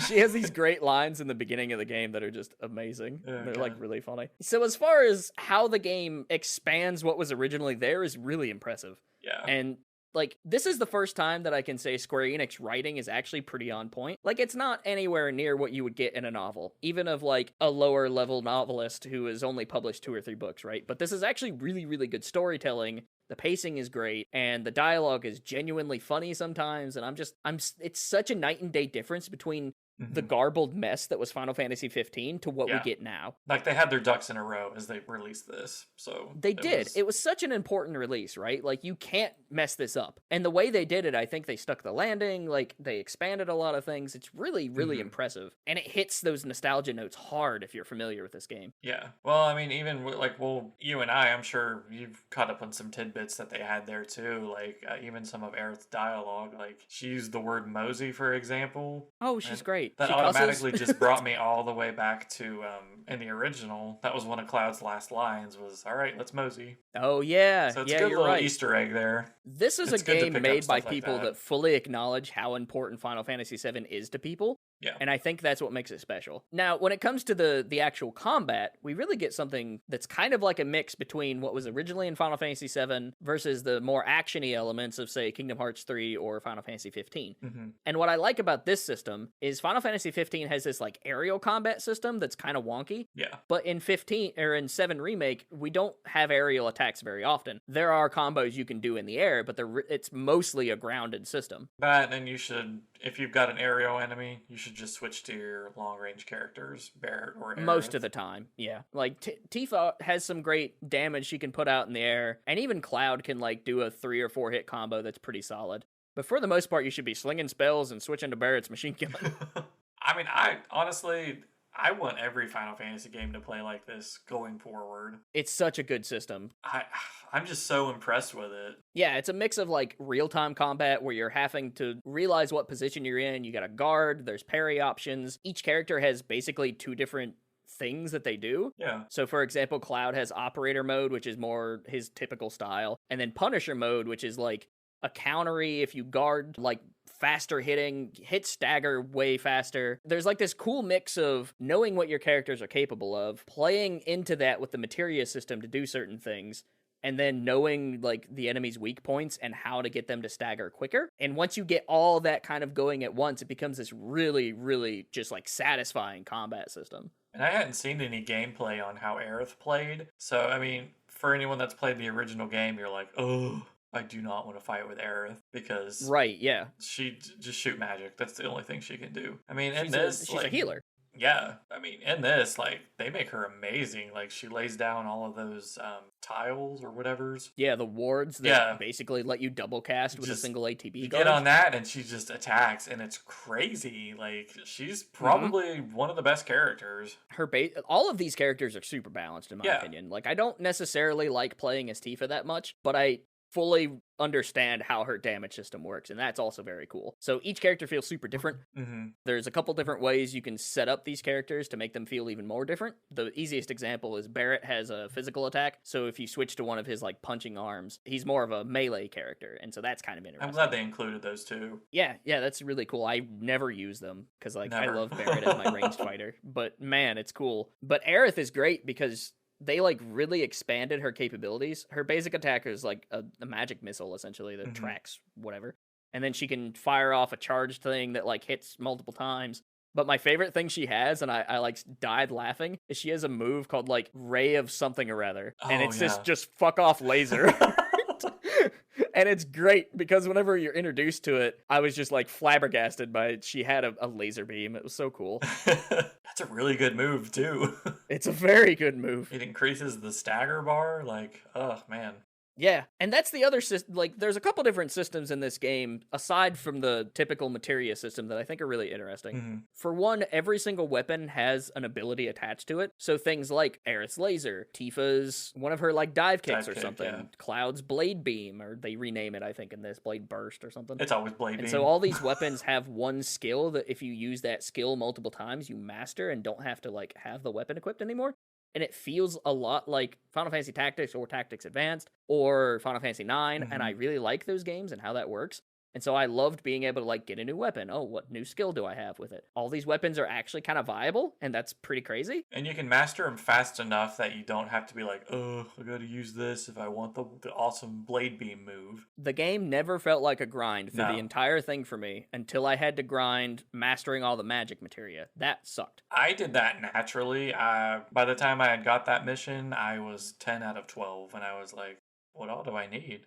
She has these great lines in the beginning of the game that are just amazing. They're like really funny. So as far as how the game expands what was originally there is really impressive. Yeah. And Like, this is the first time that I can say Square Enix writing is actually pretty on point. Like, it's not anywhere near what you would get in a novel, even of, like, a lower level novelist who has only published 2 or 3 books, right? But this is actually really, really good storytelling. The pacing is great, and the dialogue is genuinely funny sometimes, and it's such a night and day difference between the garbled mess that was Final Fantasy 15 to what we get now. Like, they had their ducks in a row as they released this, so... They did. It was such an important release, right? Like, you can't mess this up. And the way they did it, I think they stuck the landing, like, they expanded a lot of things. It's really, really impressive. And it hits those nostalgia notes hard if you're familiar with this game. Yeah. Well, I mean, even, like, well, you and I'm sure you've caught up on some tidbits that they had there, too. Like, even some of Aerith's dialogue. Like, she used the word mosey, for example. Oh, she's great. That she automatically just brought me all the way back to, in the original, that was one of Cloud's last lines was, all right, let's mosey. Oh, yeah. So it's a yeah, good you're little right. Easter egg there. This is It's a good to game pick up made by stuff like people that fully acknowledge how important Final Fantasy VII is to people. Yeah. And I think that's what makes it special. Now, when it comes to the actual combat, we really get something that's kind of like a mix between what was originally in Final Fantasy VII versus the more action-y elements of, say, Kingdom Hearts 3 or Final Fantasy 15. And what I like about this system is Final Fantasy 15 has this, like, aerial combat system that's kind of wonky. Yeah. But in 15, or in 7 Remake, we don't have aerial attacks very often. There are combos you can do in the air, but it's mostly a grounded system. But then you should, if you've got an aerial enemy, you should just switch to your long-range characters, Barret or Aerith. Most of the time, yeah. Like, Tifa has some great damage she can put out in the air, and even Cloud can, like, do a 3 or 4 hit combo that's pretty solid. But for the most part, you should be slinging spells and switching to Barret's machine gun. I mean, I want every Final Fantasy game to play like this going forward. It's such a good system. I'm just so impressed with it. Yeah, it's a mix of, like, real-time combat where you're having to realize what position you're in. You got a guard, there's parry options. Each character has basically 2 different things that they do. Yeah. So, for example, Cloud has Operator mode, which is more his typical style, and then Punisher mode, which is, like, a countery if you guard, like, faster hitting, hit stagger way faster. There's, like, this cool mix of knowing what your characters are capable of, playing into that with the materia system to do certain things, and then knowing, like, the enemy's weak points and how to get them to stagger quicker. And once you get all that kind of going at once, it becomes this really, really just, like, satisfying combat system. And I hadn't seen any gameplay on how Aerith played. So, I mean, for anyone that's played the original game, you're like, oh, I do not want to fight with Aerith because right, yeah, she just shoot magic. That's the only thing she can do. I mean, she's a healer. Yeah, I mean, in this, like, they make her amazing. Like, she lays down all of those tiles or whatever's. Yeah, the wards that basically let you double cast with a single ATB You guard. get on that, and she just attacks, and it's crazy. Like, she's probably one of the best characters. All of these characters are super balanced, in my opinion. Like, I don't necessarily like playing as Tifa that much, but I fully understand how her damage system works, and that's also very cool. So each character feels super different. There's a couple different ways you can set up these characters to make them feel even more different. The easiest example is Barret has a physical attack, so if you switch to one of his, like, punching arms, he's more of a melee character, and so that's kind of interesting. I'm glad they included those too. Yeah, that's really cool. I never use them because, like, I love Barret as my ranged fighter, but man, it's cool. But Aerith is great because they, like, really expanded her capabilities. Her basic attack is, like, a magic missile, essentially, that tracks whatever. And then she can fire off a charged thing that, like, hits multiple times. But my favorite thing she has, and I like, died laughing, is she has a move called, like, Ray of something or other. And it's this just fuck off laser. And it's great because whenever you're introduced to it, I was just, like, flabbergasted by it. She had a laser beam. It was so cool. That's a really good move, too. It's a very good move. It increases the stagger bar. Like, oh, man. Yeah, and that's the other system. Like, there's a couple different systems in this game, aside from the typical materia system, that I think are really interesting. For one, every single weapon has an ability attached to it. So things like Aerith's laser, Tifa's, one of her, like, dive kicks or something, Cloud's blade beam, or they rename it, I think, in this, blade burst or something. It's always blade beam. And so all these weapons have one skill that if you use that skill multiple times, you master and don't have to, like, have the weapon equipped anymore. And it feels a lot like Final Fantasy Tactics or Tactics Advanced or Final Fantasy IX, and I really like those games and how that works. And so I loved being able to like get a new weapon. Oh, what new skill do I have with it? All these weapons are actually kind of viable, and that's pretty crazy. And you can master them fast enough that you don't have to be like, oh, I gotta use this if I want the awesome blade beam move. The game never felt like a grind through No. the entire thing for me until I had to grind mastering all the magic materia. That sucked. I did that naturally. By the time I had got that mission, I was 10 out of 12, and I was like, what all do I need?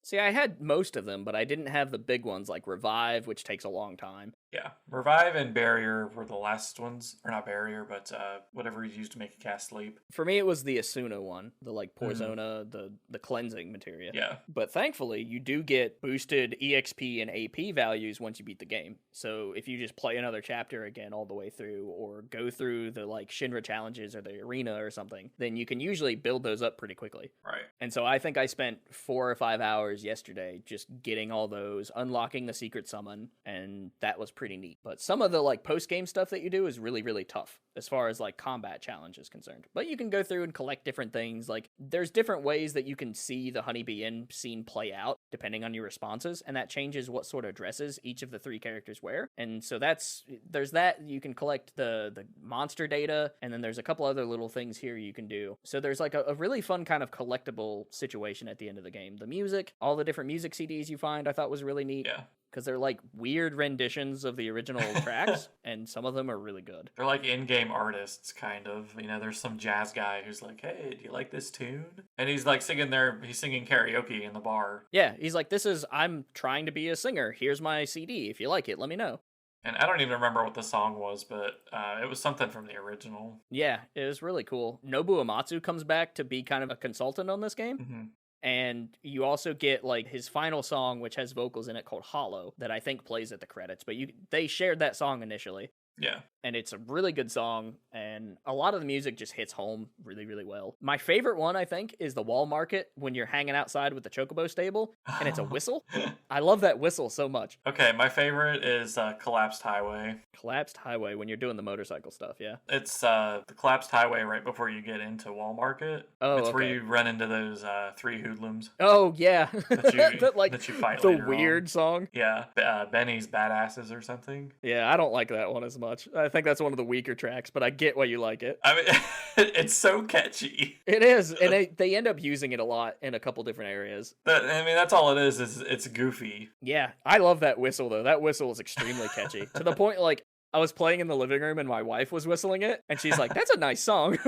See, I had most of them, but I didn't have the big ones like Revive, which takes a long time. Yeah, Revive and Barrier were the last ones, or not Barrier, but whatever you used to make a cast sleep. For me, it was the Asuna one, the like Porzona, the cleansing materia. Yeah. But thankfully, you do get boosted EXP and AP values once you beat the game. So if you just play another chapter again all the way through, or go through the like Shinra challenges or the arena or something, then you can usually build those up pretty quickly. Right. And so I think I spent 4 or 5 hours yesterday just getting all those, unlocking the secret summon, and that was pretty neat. But some of the like post-game stuff that you do is really, really tough as far as like combat challenge is concerned. But you can go through and collect different things. Like there's different ways that you can see the Honeybee Inn scene play out depending on your responses, and that changes what sort of dresses each of the 3 characters wear. And so there's that. You can collect the monster data, and then there's a couple other little things here you can do. So there's like a really fun kind of collectible situation at the end of the game. The music, all the different music CDs you find, I thought was really neat. Yeah. Because they're like weird renditions of the original tracks, and some of them are really good. They're like in-game artists, kind of. You know, there's some jazz guy who's like, hey, do you like this tune? And he's like singing karaoke in the bar. Yeah, he's like, I'm trying to be a singer. Here's my CD. If you like it, let me know. And I don't even remember what the song was, but it was something from the original. Yeah, it was really cool. Nobuo Uematsu comes back to be kind of a consultant on this game. Mm-hmm. And you also get like his final song, which has vocals in it called Hollow, that I think plays at the credits. But they shared that song initially. Yeah. And it's a really good song, and a lot of the music just hits home really, really well. My favorite one, I think, is the wall market when you're hanging outside with the Chocobo stable, and it's a whistle. I love that whistle so much. Okay, my favorite is Collapsed Highway. Collapsed Highway when you're doing the motorcycle stuff, yeah? It's the Collapsed Highway right before you get into Wall Market. Oh, it's okay. where you run into those 3 hoodlums. Oh, yeah. that you fight the later weird on. song. Yeah, Benny's Badasses or something. Yeah, I don't like that one as much. I think that's one of the weaker tracks, but I get why you like it. I mean, it's so catchy. It is, and they end up using it a lot in a couple different areas. That's all it is it's goofy. Yeah, I love that whistle, though. That whistle is extremely catchy. To the point, like, I was playing in the living room and my wife was whistling it, and she's like, that's a nice song.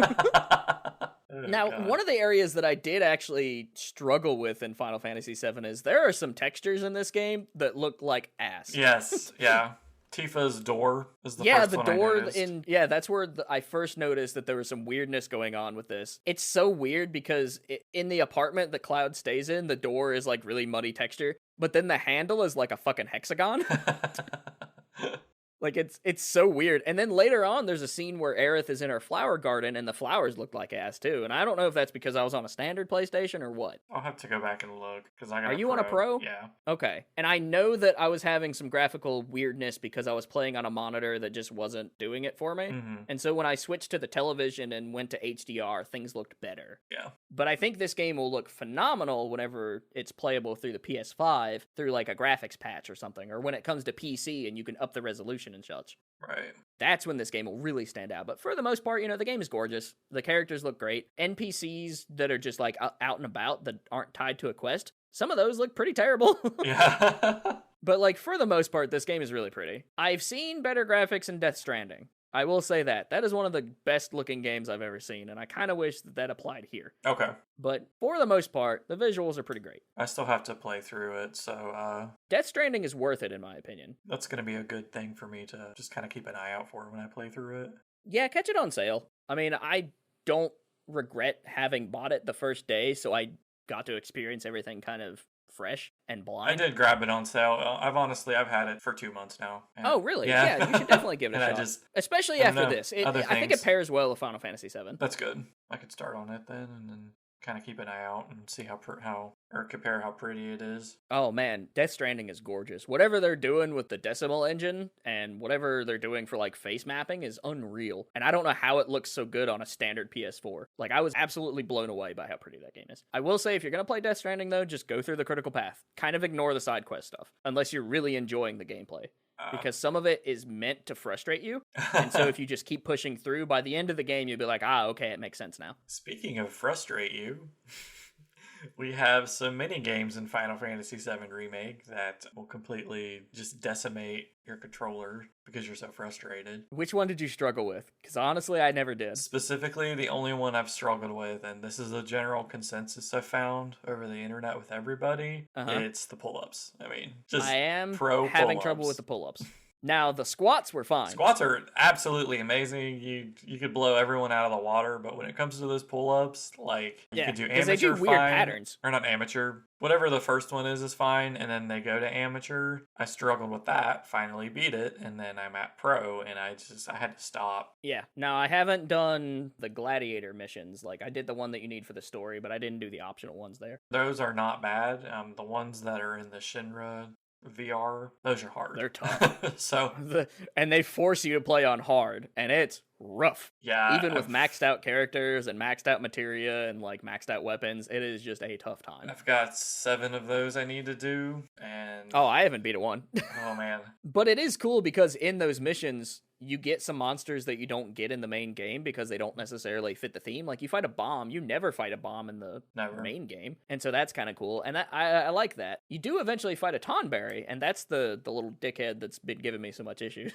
Now, God. one of the areas that I did actually struggle with in Final Fantasy VII is there are some textures in this game that look like ass. Yes, yeah. Tifa's door is the first one I noticed. That's where I first noticed that there was some weirdness going on with this. It's so weird because in the apartment that Cloud stays in, the door is like really muddy texture, but then the handle is like a fucking hexagon. Like, it's so weird. And then later on, there's a scene where Aerith is in her flower garden, and the flowers look like ass, too. And I don't know if that's because I was on a standard PlayStation or what. I'll have to go back and look, because I got Are you on a Pro? Yeah. Okay. And I know that I was having some graphical weirdness because I was playing on a monitor that just wasn't doing it for me. Mm-hmm. And so when I switched to the television and went to HDR, things looked better. Yeah. But I think this game will look phenomenal whenever it's playable through the PS5, through like a graphics patch or something, or when it comes to PC and you can up the resolution and such. Right. That's when this game will really stand out. But for the most part, the game is gorgeous. The characters look great. NPCs that are just like out and about that aren't tied to a quest, some of those look pretty terrible. Yeah. But like for the most part, this game is really pretty. I've seen better graphics in Death Stranding. I will say that. That is one of the best looking games I've ever seen, and I kind of wish that applied here. Okay. But for the most part, the visuals are pretty great. I still have to play through it, so Death Stranding is worth it, in my opinion. that's going to be a good thing for me to just kind of keep an eye out for when I play through it. Yeah, catch it on sale. I mean, I don't regret having bought it the first day, so I got to experience everything kind of fresh and blind. I did grab it on sale. I've had it for 2 months now. Oh, really? Yeah, you should definitely give it a shot. Especially after this. I think it pairs well with Final Fantasy VII. That's good. I could start on it then and then kind of keep an eye out and see how or compare how pretty it is. Oh man, Death Stranding is gorgeous. Whatever they're doing with the decimal engine and whatever they're doing for like face mapping is unreal. And I don't know how it looks so good on a standard PS4. Like I was absolutely blown away by how pretty that game is. I will say if you're going to play Death Stranding though, just go through the critical path. Kind of ignore the side quest stuff unless you're really enjoying the gameplay. Because some of it is meant to frustrate you. And so if you just keep pushing through, by the end of the game, you'll be like, okay, it makes sense now. Speaking of frustrate you, we have so many games in Final Fantasy VII Remake that will completely just decimate your controller because you're so frustrated. Which one did you struggle with? Because honestly, I never did. Specifically, the only one I've struggled with, and this is a general consensus I found over the internet with everybody, it's the pull-ups. I mean, just I am pro having pull-ups. trouble with the pull-ups. Now, the squats were fine. Squats are absolutely amazing. You could blow everyone out of the water, but when it comes to those pull-ups, like, you could do amateur they do weird patterns. Or not amateur. Whatever the first one is fine, and then they go to amateur. I struggled with that, finally beat it, and then I'm at pro, and I had to stop. Yeah. Now, I haven't done the gladiator missions. Like, I did the one that you need for the story, but I didn't do the optional ones there. Those are not bad. The ones that are in the Shinra VR, those are hard. They're tough. And they force you to play on hard, and it's rough. Yeah. Even with maxed out characters and maxed out materia and like maxed out weapons, it is just a tough time. I've got 7 of those I need to do, and I haven't beat one. Oh man. But it is cool because in those missions you get some monsters that you don't get in the main game because they don't necessarily fit the theme. Like, you fight a bomb, you never fight a bomb in the main game. And so that's kind of cool. And I like that. You do eventually fight a Tonberry, and that's the little dickhead that's been giving me so much issues.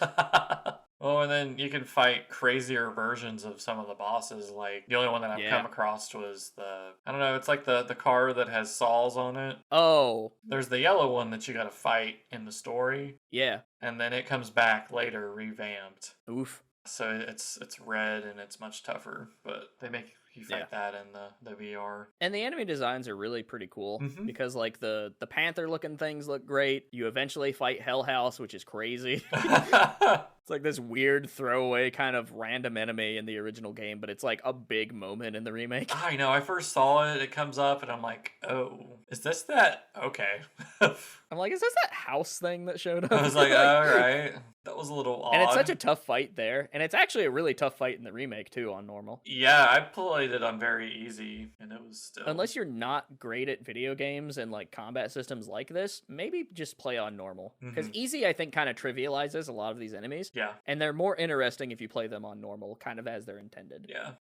Oh, and then you can fight crazier versions of some of the bosses. Like, the only one that I've come across was I don't know, it's like the car that has saws on it. Oh. There's the yellow one that you gotta fight in the story. Yeah. And then it comes back later revamped. Oof. So it's red and it's much tougher, but they make you fight that in the VR. And the enemy designs are really pretty cool because like the panther looking things look great. You eventually fight Hell House, which is crazy. It's like this weird throwaway kind of random enemy in the original game, but it's like a big moment in the remake. I know. I first saw it. It comes up, and I'm like, "Oh, is this that?" Okay. I'm like, "Is this that house thing that showed up?" I was like, "All right." That was a little odd. And it's such a tough fight there, and it's actually a really tough fight in the remake too on normal. Yeah, I played it on very easy, and it was still. Unless you're not great at video games and like combat systems like this, maybe just play on normal because easy, I think, kind of trivializes a lot of these enemies. Yeah. And they're more interesting if you play them on normal, kind of as they're intended. Yeah.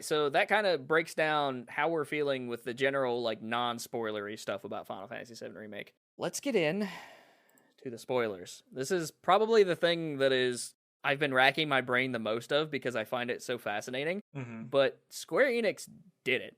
So that kind of breaks down how we're feeling with the general, like, non-spoilery stuff about Final Fantasy VII Remake. Let's get in to the spoilers. This is probably the thing that I've been racking my brain the most of because I find it so fascinating. But Square Enix did it.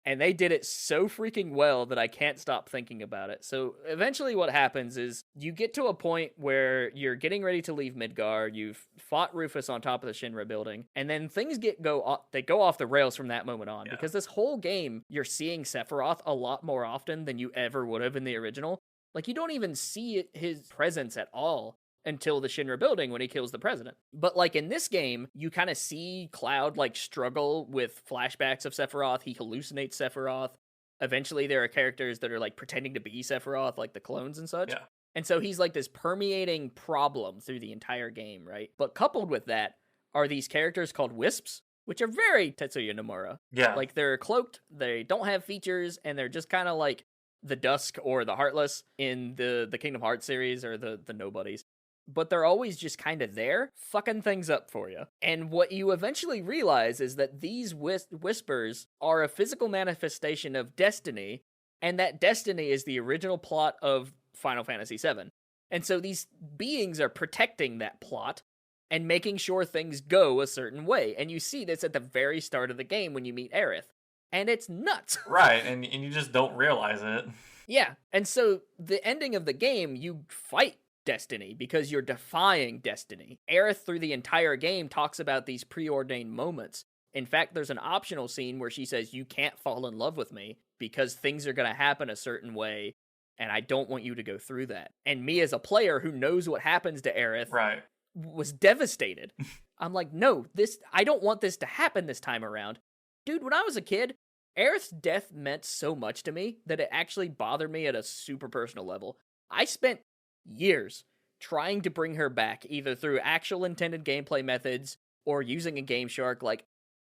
And they did it so freaking well that I can't stop thinking about it. So eventually what happens is you get to a point where you're getting ready to leave Midgar. You've fought Rufus on top of the Shinra building. And then things go off the rails from that moment on. Because this whole game, you're seeing Sephiroth a lot more often than you ever would have in the original. Like, you don't even see his presence at all until the Shinra building when he kills the president. But like in this game, you kind of see Cloud like struggle with flashbacks of Sephiroth. He hallucinates Sephiroth. Eventually there are characters that are like pretending to be Sephiroth, like the clones and such. Yeah. And so he's like this permeating problem through the entire game, right? But coupled with that are these characters called Wisps, which are very Tetsuya Nomura. Yeah. Like, they're cloaked, they don't have features, and they're just kind of like the Dusk or the Heartless in the Kingdom Hearts series, or the Nobodies. But they're always just kind of there, fucking things up for you. And what you eventually realize is that these whispers are a physical manifestation of destiny, and that destiny is the original plot of Final Fantasy VII. And so these beings are protecting that plot and making sure things go a certain way. And you see this at the very start of the game when you meet Aerith. And it's nuts. Right, and you just don't realize it. Yeah, and so the ending of the game, you fight destiny because you're defying destiny. Aerith, through the entire game, talks about these preordained moments. In fact, there's an optional scene where she says, you can't fall in love with me because things are going to happen a certain way, and I don't want you to go through that. And me as a player who knows what happens to Aerith Right. was devastated. I'm like, no, I don't want this to happen this time around. Dude, when I was a kid, Aerith's death meant so much to me that it actually bothered me at a super personal level. I spent years trying to bring her back, either through actual intended gameplay methods or using a Game Shark. Like,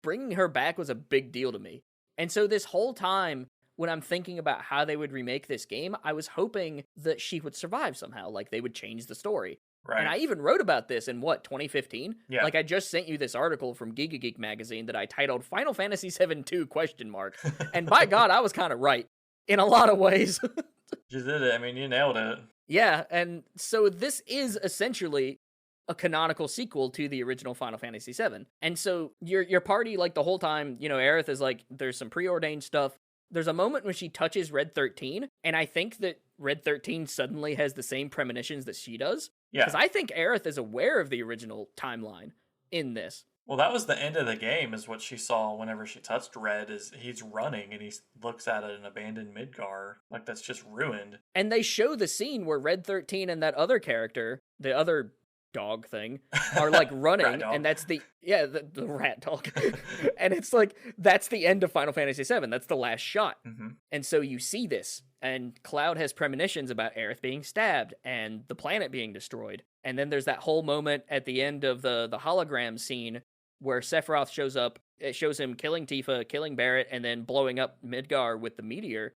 bringing her back was a big deal to me. And so this whole time, when I'm thinking about how they would remake this game, I was hoping that she would survive somehow, like they would change the story. Right. And I even wrote about this in, 2015? Yeah. Like, I just sent you this article from GigaGeek magazine that I titled Final Fantasy VII 2 ? And by God, I was kind of right in a lot of ways. You did it. I mean, you nailed it. Yeah, and so this is essentially a canonical sequel to the original Final Fantasy VII. And so your party, like, the whole time, Aerith is like, there's some preordained stuff. There's a moment when she touches Red 13, and I think that Red 13 suddenly has the same premonitions that she does. Yeah. Because I think Aerith is aware of the original timeline in this. Well, that was the end of the game, is what she saw whenever she touched Red, is he's running and he looks at an abandoned Midgar, like that's just ruined. And they show the scene where Red 13 and that other character, the other dog thing, are like running, and that's the rat dog. And it's like, that's the end of Final Fantasy VII. That's the last shot. Mm-hmm. And so you see this, and Cloud has premonitions about Aerith being stabbed and the planet being destroyed. And then there's that whole moment at the end of the hologram scene where Sephiroth shows up. It shows him killing Tifa, killing Barrett, and then blowing up Midgar with the meteor.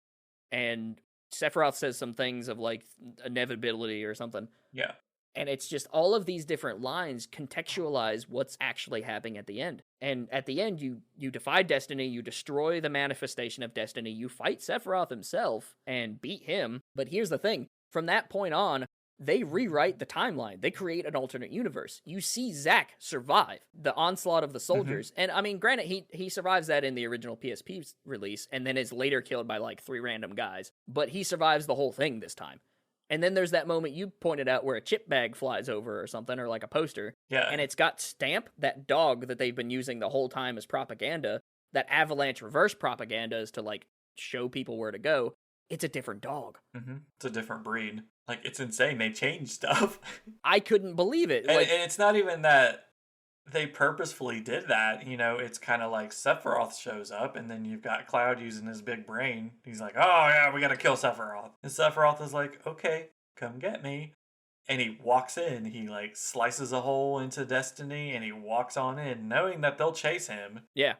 And Sephiroth says some things of, like, inevitability or something. Yeah. And it's just all of these different lines contextualize what's actually happening at the end. And at the end, you defy destiny, you destroy the manifestation of destiny, you fight Sephiroth himself and beat him. But here's the thing. From that point on, they rewrite the timeline. They create an alternate universe. You see Zack survive the onslaught of the soldiers. Mm-hmm. And, I mean, granted, he survives that in the original PSP release and then is later killed by, like, 3 random guys. But he survives the whole thing this time. And then there's that moment you pointed out where a chip bag flies over or something, or like a poster. Yeah. And it's got Stamp, that dog that they've been using the whole time as propaganda. That Avalanche reverse propaganda is to, like, show people where to go. It's a different dog. Mm-hmm. It's a different breed. Like, it's insane. They change stuff. I couldn't believe it. And Like, it's not even that they purposefully did that. It's kind of like Sephiroth shows up, and then you've got Cloud using his big brain. He's like, oh, yeah, we got to kill Sephiroth. And Sephiroth is like, okay, come get me. And he walks in. He, like, slices a hole into Destiny, and he walks on in, knowing that they'll chase him. yeah.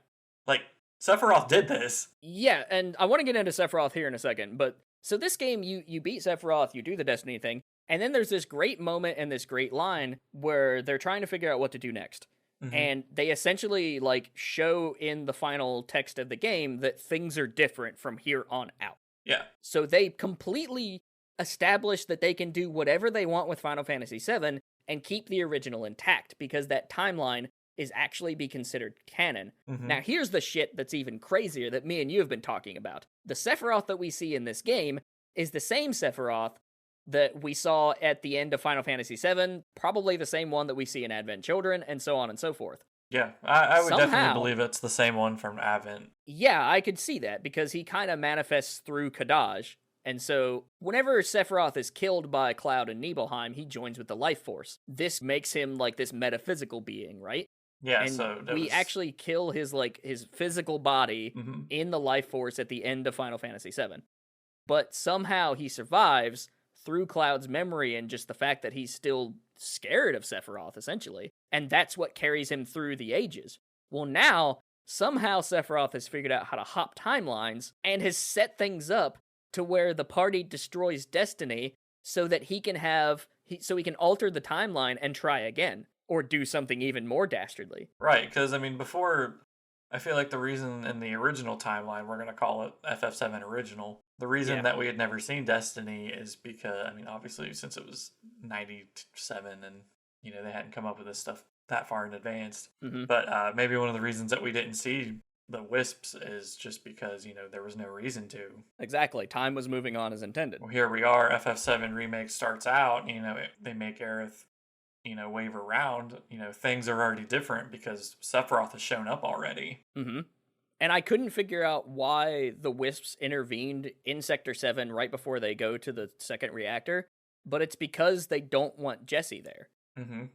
Like, Sephiroth did this. Yeah, and I want to get into Sephiroth here in a second, but so this game, you beat Sephiroth, you do the Destiny thing, and then there's this great moment and this great line where they're trying to figure out what to do next. Mm-hmm. And they essentially, like, show in the final text of the game that things are different from here on out. Yeah. So they completely establish that they can do whatever they want with Final Fantasy VII and keep the original intact, because that timeline is actually be considered canon. Mm-hmm. Now, here's the shit that's even crazier that me and you have been talking about. The Sephiroth that we see in this game is the same Sephiroth that we saw at the end of Final Fantasy VII, probably the same one that we see in Advent Children, and so on and so forth. Yeah, I would definitely believe it's the same one from Advent. Yeah, I could see that, because he kind of manifests through Kadaj. And so, whenever Sephiroth is killed by Cloud and Nibelheim, he joins with the Life Force. This makes him, like, this metaphysical being, right? Yeah, and so we actually kill his physical body mm-hmm. in the Life Force at the end of Final Fantasy VII. But somehow he survives through Cloud's memory and just the fact that he's still scared of Sephiroth, essentially. And that's what carries him through the ages. Well, now, somehow Sephiroth has figured out how to hop timelines and has set things up to where the party destroys Destiny so that he can alter the timeline and try again, or do something even more dastardly. Right, because I mean, before, I feel like the reason in the original timeline, we're going to call it FF7 Original, the reason that we had never seen Destiny is because, I mean, obviously, since it was 97 and, you know, they hadn't come up with this stuff that far in advance. But maybe one of the reasons that we didn't see the Wisps is just because, you know, there was no reason to. Exactly. Time was moving on as intended. Well, here we are, FF7 Remake starts out, you know, they make Aerith, you know, wave around, you know, things are already different because Sephiroth has shown up already. And I couldn't figure out why the Wisps intervened in Sector 7 right before they go to the second reactor, but it's because they don't want Jessie there.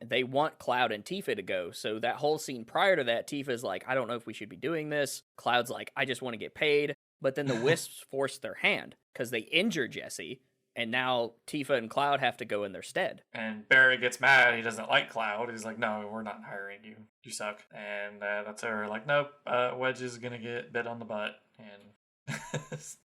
They want Cloud and Tifa to go, so that whole scene prior to that, Tifa's like, I don't know if we should be doing this. Cloud's like, I just want to get paid. But then the Wisps force their hand, because they injure Jessie, and now Tifa and Cloud have to go in their stead. And Barry gets mad. He doesn't like Cloud. He's like, no, we're not hiring you. You suck. And that's her like, nope, Wedge is going to get bit on the butt. And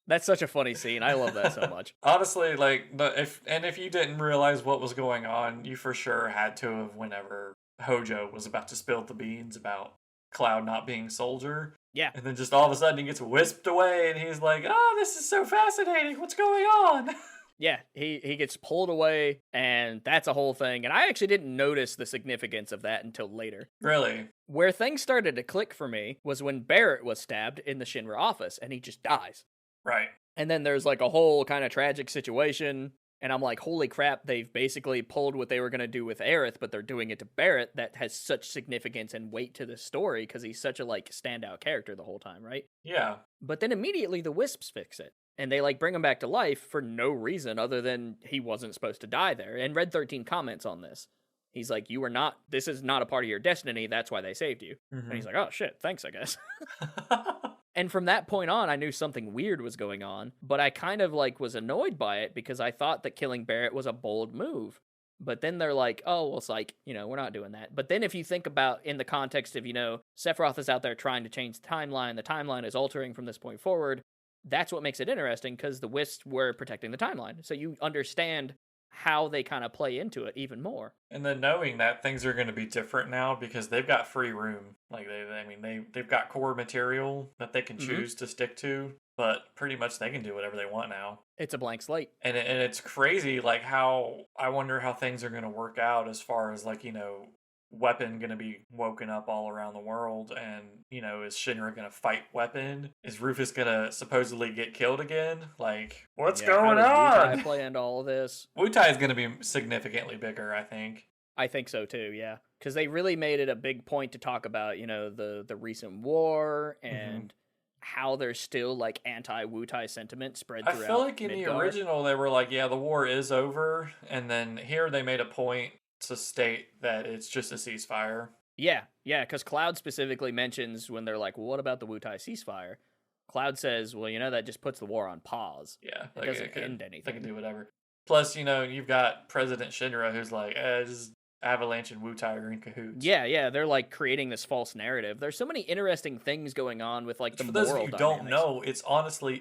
that's such a funny scene. I love that so much. Honestly, like, if you didn't realize what was going on, you for sure had to have whenever Hojo was about to spill the beans about Cloud not being Soldier. Yeah. And then just all of a sudden he gets whisked away and he's like, oh, this is so fascinating. What's going on? Yeah, he gets pulled away, and that's a whole thing. And I actually didn't notice the significance of that until later. Really? Where things started to click for me was when Barrett was stabbed in the Shinra office, and he just dies. Right. And then there's like a whole kind of tragic situation, and I'm like, holy crap, they've basically pulled what they were going to do with Aerith, but they're doing it to Barrett. That has such significance and weight to the story, because he's such a like standout character the whole time, right? Yeah. But then immediately the Wisps fix it. And they like bring him back to life for no reason other than he wasn't supposed to die there. And Red 13 comments on this. He's like, this is not a part of your destiny. That's why they saved you. And he's like, oh shit, thanks, I guess. And from that point on, I knew something weird was going on, but I kind of like was annoyed by it because I thought that killing Barrett was a bold move. But then they're like, oh, well, it's like, you know, we're not doing that. But then if you think about in the context of, you know, Sephiroth is out there trying to change the timeline is altering from this point forward. That's what makes it interesting, because the Wisps were protecting the timeline. So you understand how they kind of play into it even more. And then knowing that things are going to be different now because they've got free room. Like they've got core material that they can choose to stick to, but pretty much they can do whatever they want now. It's a blank slate. And it's crazy, like how I wonder how things are going to work out as far as like, you know, Weapon going to be woken up all around the world, and, you know, is Shinra going to fight Weapon? Is Rufus going to supposedly get killed again? Like, what's going on? Wutai play into all of this. Wutai is going to be significantly bigger, I think. I think so too, yeah. Because they really made it a big point to talk about, you know, the recent war and how there's still like anti-Wutai sentiment spread throughout. I feel like in Midgar. the original they were like, yeah, the war is over, and then here they made a point to state that it's just a ceasefire. Yeah, because Cloud specifically mentions when they're like, well, what about the Wutai ceasefire? Cloud says, well, you know, that just puts the war on pause. Yeah. It doesn't end anything. They can do whatever. Plus, you know, you've got President Shinra who's like, just Avalanche and Wutai are in cahoots. Yeah, they're like creating this false narrative. There's so many interesting things going on with like the moral dynamics. For those of you who don't know,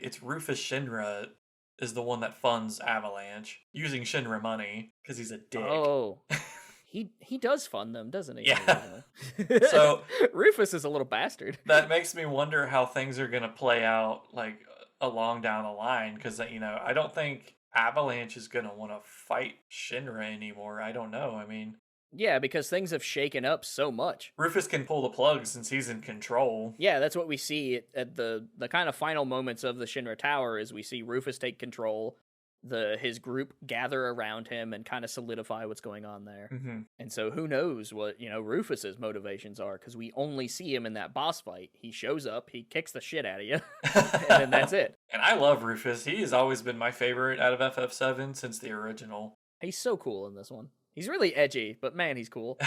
it's Rufus Shinra is the one that funds Avalanche using Shinra money because he's a dick. Oh, he does fund them, doesn't he? Yeah. So Rufus is a little bastard. That makes me wonder how things are gonna play out like along down the line, because you know, I don't think Avalanche is gonna want to fight Shinra anymore. I don't know. I mean, yeah, because things have shaken up so much. Rufus can pull the plug since he's in control. Yeah, that's what we see at the kind of final moments of the Shinra Tower is we see Rufus take control, his group gather around him and kind of solidify what's going on there. And so who knows what, you know, Rufus's motivations are, because we only see him in that boss fight. He shows up, he kicks the shit out of you, and then that's it. And I love Rufus. He has always been my favorite out of FF7 since the original. He's so cool in this one. He's really edgy, but man, he's cool.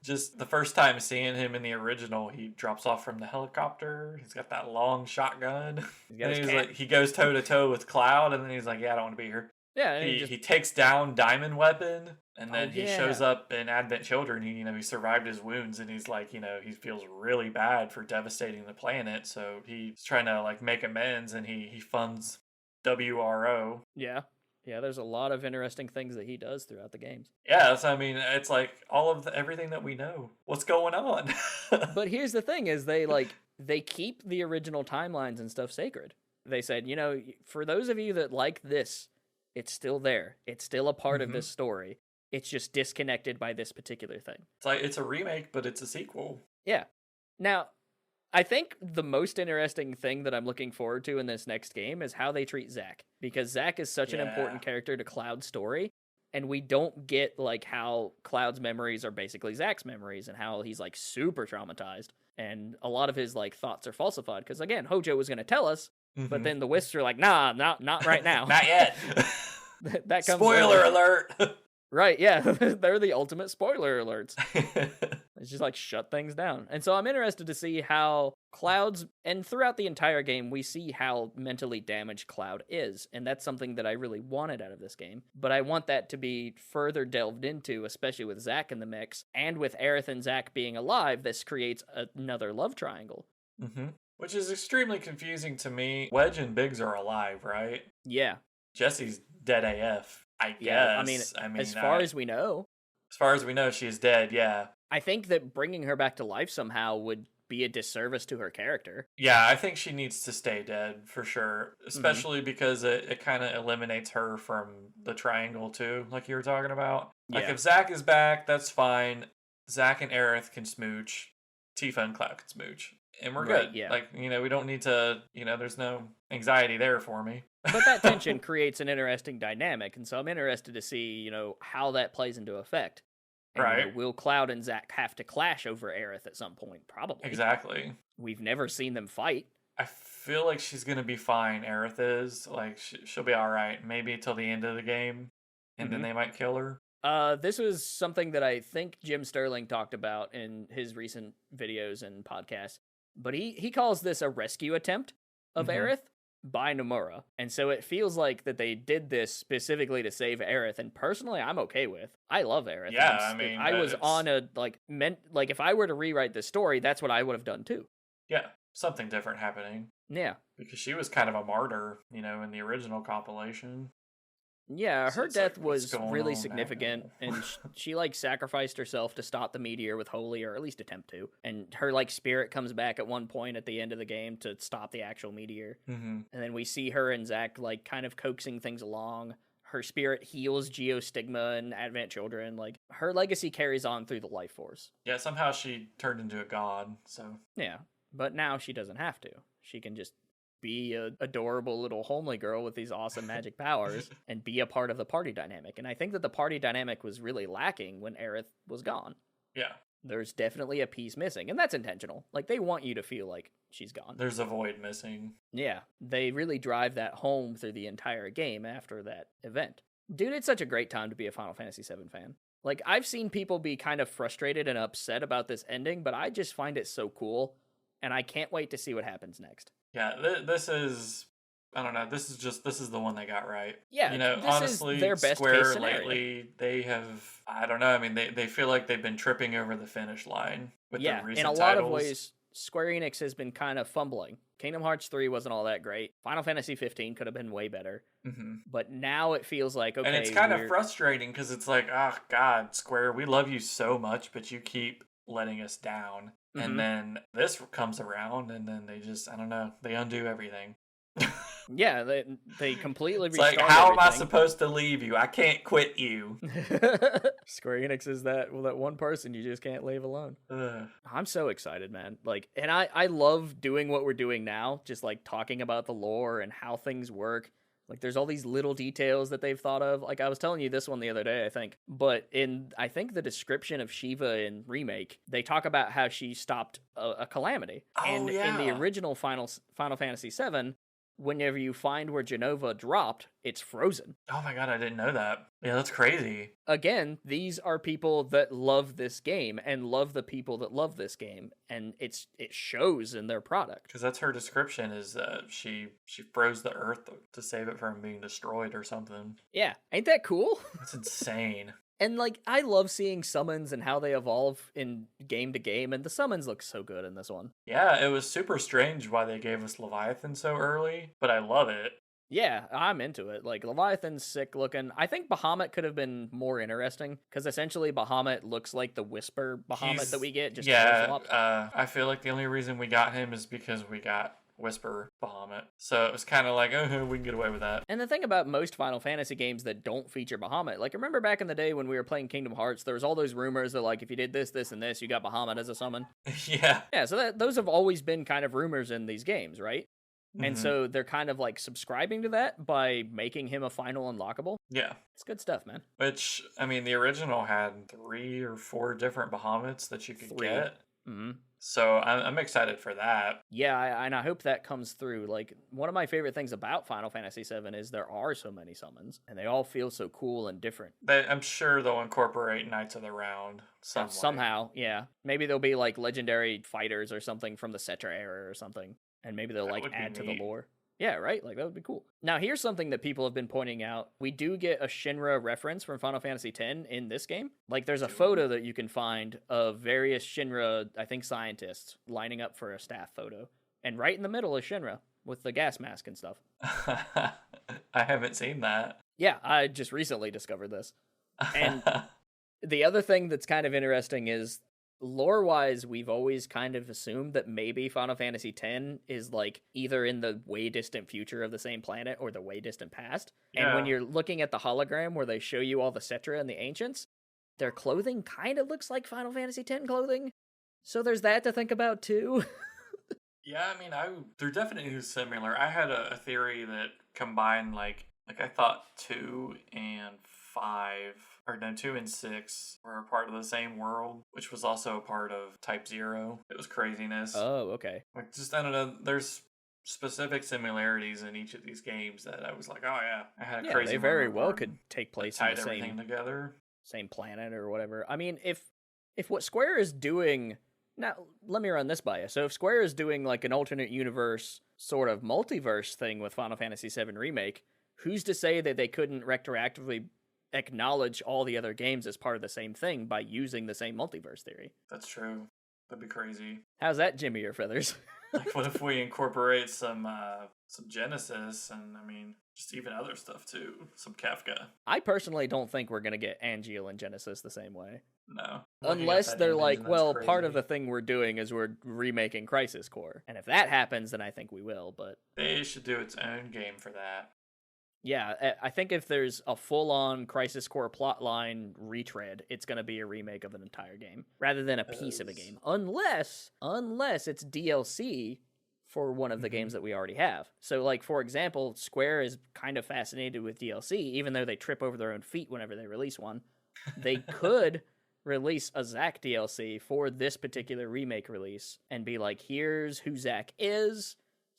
Just the first time seeing him in the original, he drops off from the helicopter. He's got that long shotgun. He goes toe to toe with Cloud, and then he's like, "Yeah, I don't want to be here." Yeah, and he takes down Diamond Weapon, and then he shows up in Advent Children. He survived his wounds, and he's like, he feels really bad for devastating the planet, so he's trying to like make amends, and he funds WRO. Yeah. Yeah, there's a lot of interesting things that he does throughout the games. Yeah, so I mean, it's like all of everything that we know. What's going on? But here's the thing is they keep the original timelines and stuff sacred. They said, for those of you that like this, it's still there. It's still a part of this story. It's just disconnected by this particular thing. It's like it's a remake, but it's a sequel. Yeah. Now, I think the most interesting thing that I'm looking forward to in this next game is how they treat Zack. Because Zack is such an important character to Cloud's story. And we don't get, like, how Cloud's memories are basically Zack's memories and how he's, like, super traumatized. And a lot of his, like, thoughts are falsified. Because, again, Hojo was going to tell us, but then the Wisps are like, nah, not right now. Not yet. That comes Spoiler alert! Right, yeah. They're the ultimate spoiler alerts. It's just like shut things down. And so I'm interested to see how Cloud's, and throughout the entire game, we see how mentally damaged Cloud is. And that's something that I really wanted out of this game. But I want that to be further delved into, especially with Zack in the mix. And with Aerith and Zack being alive, this creates another love triangle. Which is extremely confusing to me. Wedge and Biggs are alive, right? Yeah. Jesse's dead AF, I guess. Yeah, I mean, as far as we know. As far as we know, she's dead, yeah. I think that bringing her back to life somehow would be a disservice to her character. Yeah, I think she needs to stay dead, for sure. Especially because it kind of eliminates her from the triangle, too, like you were talking about. Like, if Zack is back, that's fine. Zack and Aerith can smooch. Tifa and Cloud can smooch. And we're good. Yeah. Like, we don't need to, there's no anxiety there for me. But that tension creates an interesting dynamic, and so I'm interested to see, how that plays into effect. And, right. Will Cloud and Zack have to clash over Aerith at some point? Probably. Exactly. We've never seen them fight. I feel like she's going to be fine, Aerith is. Like, she'll be alright. Maybe till the end of the game, and then they might kill her. This was something that I think Jim Sterling talked about in his recent videos and podcasts. But he calls this a rescue attempt of Aerith by Nomura. And so it feels like that they did this specifically to save Aerith. And personally, I'm okay with. I love Aerith. Yeah, I mean... I was on a, if I were to rewrite this story, that's what I would have done too. Yeah, something different happening. Yeah. Because she was kind of a martyr, in the original compilation. Yeah, her death was really significant, and she sacrificed herself to stop the meteor with Holy, or at least attempt to. And her spirit comes back at one point at the end of the game to stop the actual meteor. And then we see her and Zack kind of coaxing things along. Her spirit heals Geostigma and Advent Children. Her legacy carries on through the life force. Yeah, somehow she turned into a god, so... Yeah, but now she doesn't have to. She can just be a adorable little homely girl with these awesome magic powers and be a part of the party dynamic. And I think that the party dynamic was really lacking when Aerith was gone. Yeah. There's definitely a piece missing, and that's intentional. They want you to feel like she's gone. There's a void missing. Yeah. They really drive that home through the entire game after that event. Dude, it's such a great time to be a Final Fantasy VII fan. I've seen people be kind of frustrated and upset about this ending, but I just find it so cool, and I can't wait to see what happens next. Yeah, this is... I don't know. This is the one they got right. Yeah, this honestly, is their best Square case scenario. lately, they have... I don't know. I mean, they feel like they've been tripping over the finish line with the recent in a titles. lot of ways, Square Enix has been kind of fumbling. Kingdom Hearts 3 wasn't all that great. Final Fantasy 15 could have been way better. But now it feels like, okay, and it's kind of frustrating because it's like, oh, God, Square, we love you so much, but you keep letting us down. And then this comes around, and then they just, I don't know, they undo everything. Yeah, they completely it's restart how everything. am I supposed to leave you? I can't quit you. Square Enix is that one person you just can't leave alone. Ugh. I'm so excited, man. And I love doing what we're doing now, just talking about the lore and how things work. There's all these little details that they've thought of. I was telling you this one the other day, I think. But I think the description of Shiva in Remake, they talk about how she stopped a calamity. Oh, and yeah. in the original Final Fantasy VII, whenever you find where Genova dropped, it's frozen. Oh my God, I didn't know that. Yeah, that's crazy. Again, these are people that love this game and love the people that love this game, and it shows in their product. Because that's her description is she froze the earth to save it from being destroyed or something. Yeah, ain't that cool? That's insane. And I love seeing summons and how they evolve in game to game, and the summons look so good in this one. Yeah, it was super strange why they gave us Leviathan so early, but I love it. Yeah, I'm into it. Like, Leviathan's sick looking. I think Bahamut could have been more interesting, because essentially Bahamut looks like the Whisper Bahamut that He's we get, just color yeah. swapped. I feel like the only reason we got him is because we got Whisper Bahamut. So it was kind of like, oh, we can get away with that. And the thing about most Final Fantasy games that don't feature Bahamut, like, remember back in the day when we were playing Kingdom Hearts, there was all those rumors that, like, if you did this, this, and this, you got Bahamut as a summon. Yeah. Yeah, so those have always been kind of rumors in these games, right? And so they're kind of like subscribing to that by making him a final unlockable. Yeah. It's good stuff, man. Which, I mean, the original had 3 or 4 different Bahamuts that you could get. Mm-hmm. So I'm excited for that. Yeah, and I hope that comes through. Like, one of my favorite things about Final Fantasy VII is there are so many summons, and they all feel so cool and different. I'm sure they'll incorporate Knights of the Round somehow. Yeah, maybe there'll be like legendary fighters or something from the Cetra era or something, and maybe they'll like add to the lore. Yeah, right? Like, that would be cool. Now, here's something that people have been pointing out. We do get a Shinra reference from Final Fantasy X in this game. Like, there's a photo that you can find of various Shinra, I think, scientists lining up for a staff photo. And right in the middle is Shinra with the gas mask and stuff. I haven't seen that. Yeah, I just recently discovered this. And the other thing that's kind of interesting is, lore-wise, we've always kind of assumed that maybe Final Fantasy X is, like, either in the way distant future of the same planet or the way distant past. Yeah. And when you're looking at the hologram where they show you all the Cetra and the Ancients, their clothing kind of looks like Final Fantasy X clothing. So there's that to think about, too. Yeah, I mean, they're definitely similar. I had a theory that combined, like I thought 2 and 5... or no, 2 and 6 were a part of the same world, which was also a part of Type 0. It was craziness. Oh, okay. Like, just, I don't know, there's specific similarities in each of these games that I was like, oh yeah, I had a crazy. They very well could take place in the everything together. Same planet or whatever. I mean, if what Square is doing... Now, let me run this by you. So if Square is doing like an alternate universe sort of multiverse thing with Final Fantasy VII Remake, who's to say that they couldn't retroactively acknowledge all the other games as part of the same thing by using the same multiverse theory? That's true. That'd be crazy. How's that, Jimmy or Feathers? Like, what if we incorporate some Genesis and, I mean, just even other stuff too? Some Kafka. I personally don't think we're going to get Angeal and Genesis the same way. No. Unless they're like, well, part of the thing we're doing is we're remaking Crisis Core. And if that happens, then I think we will, but... They should do its own game for that. Yeah, I think if there's a full-on Crisis Core plotline retread, it's going to be a remake of an entire game, rather than a piece of a game. Unless it's DLC for one of the games that we already have. So, like, for example, Square is kind of fascinated with DLC, even though they trip over their own feet whenever they release one. They could release a Zack DLC for this particular remake release and be like, here's who Zack is,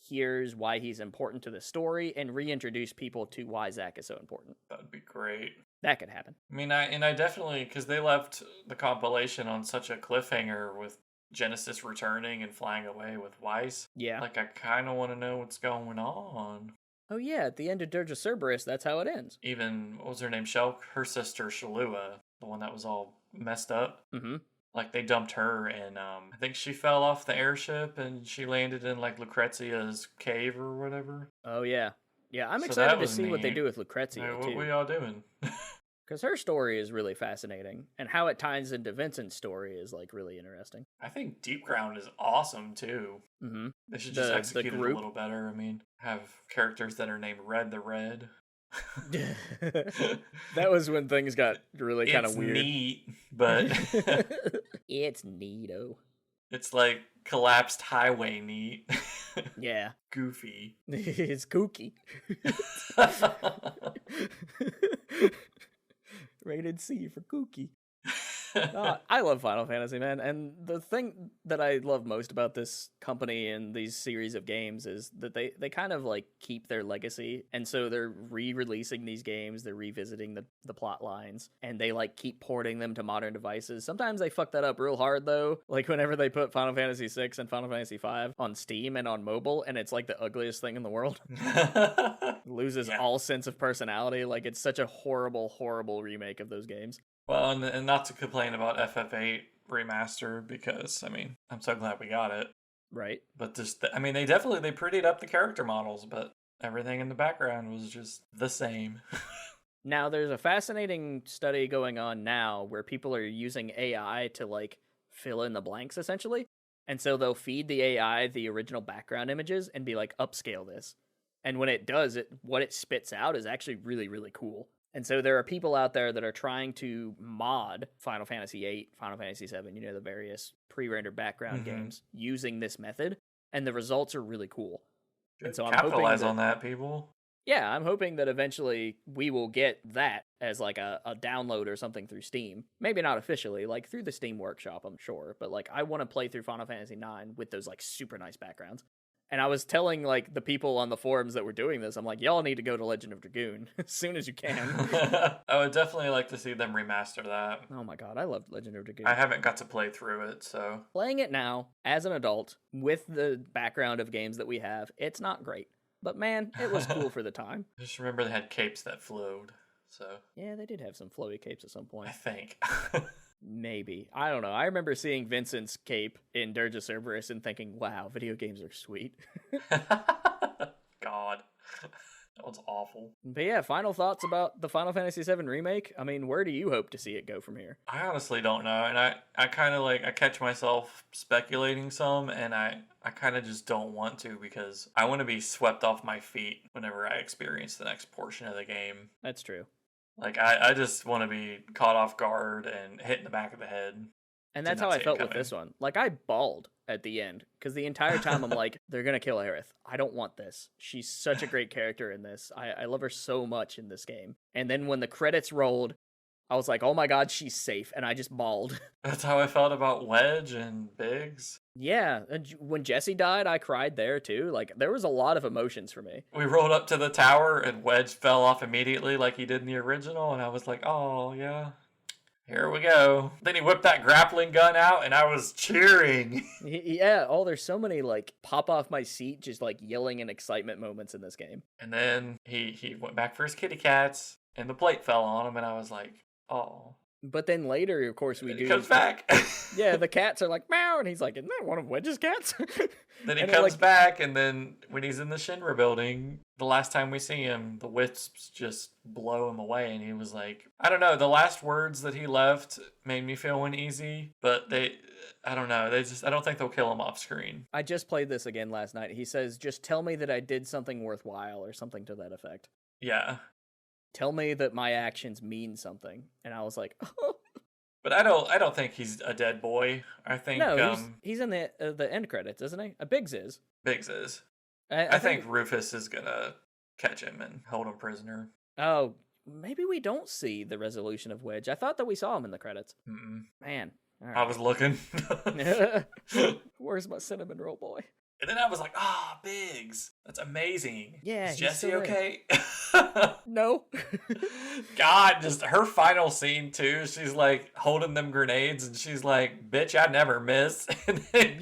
here's why he's important to the story, and reintroduce people to why Zack is so important. That would be great. That could happen. I mean, I definitely, because they left the compilation on such a cliffhanger with Genesis returning and flying away with Weiss. Yeah. Like, I kind of want to know what's going on. Oh yeah, at the end of Dirge of Cerberus, that's how it ends. Even, what was her name? Her sister, Shalua, the one that was all messed up. Mm-hmm. Like, they dumped her, and I think she fell off the airship, and she landed in, like, Lucrezia's cave or whatever. Oh, yeah. Yeah, I'm excited to see what they do with Lucrezia, too. What are y'all doing? Because her story is really fascinating, and how it ties into Vincent's story is, like, really interesting. I think Deep Ground is awesome, too. Mm-hmm. They should just execute it a little better. I mean, have characters that are named Red the Red. That was when things got really kind of weird. It's neat, but it's neato. It's like collapsed highway neat. Yeah. Goofy. It's kooky. Rated C for kooky. I love Final Fantasy, man, and the thing that I love most about this company and these series of games is that they kind of like keep their legacy, and so they're re-releasing these games, they're revisiting the plot lines, and they like keep porting them to modern devices. Sometimes they fuck that up real hard though, like whenever they put Final Fantasy VI and Final Fantasy V on Steam and on mobile, and it's like the ugliest thing in the world. Loses all sense of personality. Like, it's such a horrible remake of those games. Well, and not to complain about FF8 remaster, because, I mean, I'm so glad we got it. Right. But just, I mean, they prettied up the character models, but Everything in the background was just the same. Now, there's a fascinating study going on now where people are using AI to, like, fill in the blanks, essentially. And so they'll feed the AI the original background images and be like, upscale this. And when it does, what it spits out is actually really, really cool. And so there are people out there that are trying to mod Final Fantasy VIII, Final Fantasy VII, the various pre-rendered background games using this method. And the results are really cool. And so I'm Capitalize hoping on that, people. yeah, I'm hoping that eventually we will get that as like a download or something through Steam. Maybe not officially, like through the Steam Workshop, I'm sure. But like I want to play through Final Fantasy IX with those like super nice backgrounds. And I was telling like the people on the forums that were doing this, I'm like, y'all need to go to Legend of Dragoon as soon as you can. I would definitely like to see them remaster that. Oh my god, I love Legend of Dragoon. I haven't got to play through it, so. Playing it now, as an adult, with the background of games that we have, it's not great. But man, it was cool for the time. I just remember they had capes that flowed, so. Yeah, they did have some flowy capes at some point. I think. Maybe. I don't know. I remember seeing Vincent's cape in Dirge of Cerberus and thinking, wow, video games are sweet. God. That was awful. But yeah, final thoughts about the Final Fantasy VII Remake? I mean, where do you hope to see it go from here? I honestly don't know, and I kind of like, I catch myself speculating some, and I kind of just don't want to because I want to be swept off my feet whenever I experience the next portion of the game. That's true. Like, I just want to be caught off guard and hit in the back of the head. And that's how I felt with this one. Like, I bawled at the end because the entire time I'm like, they're going to kill Aerith. I don't want this. She's such a great character in this. I love her so much in this game. And then when the credits rolled, I was like, oh my god, she's safe. And I just bawled. That's how I felt about Wedge and Biggs. Yeah. And when Jesse died, I cried there too. Like, there was a lot of emotions for me. We rolled up to the tower and Wedge fell off immediately like he did in the original. And I was like, oh, yeah. Here we go. Then he whipped that grappling gun out, and I was cheering. Yeah, there's so many, like, pop off my seat, just, like, yelling and excitement moments in this game. And then he went back for his kitty cats, and the plate fell on him, and I was like, oh. But then later, of course, He comes back. Yeah, the cats are like, meow, and he's like, isn't that one of Wedge's cats? Then he comes back, and then when he's in the Shinra building, the last time we see him, the wisps just blow him away, and he was like, I don't know, the last words that he left made me feel uneasy, but I don't know, I don't think they'll kill him off screen. I just played this again last night. He says, just tell me that I did something worthwhile, or something to that effect. Yeah. Tell me that my actions mean something. And I was like, oh. But I don't think he's a dead boy. I think no, he's in the end credits, isn't he? Biggs is. Biggs is. I think Rufus is gonna catch him and hold him prisoner. Oh, maybe we don't see the resolution of Wedge. I thought that we saw him in the credits. Mm-mm. Man, all right. I was looking. Where's my cinnamon roll boy? And then I was like, Biggs. That's amazing. Yeah, is Jessie okay? No. God, just her final scene too. She's like holding them grenades and she's like, bitch, I never miss. And then,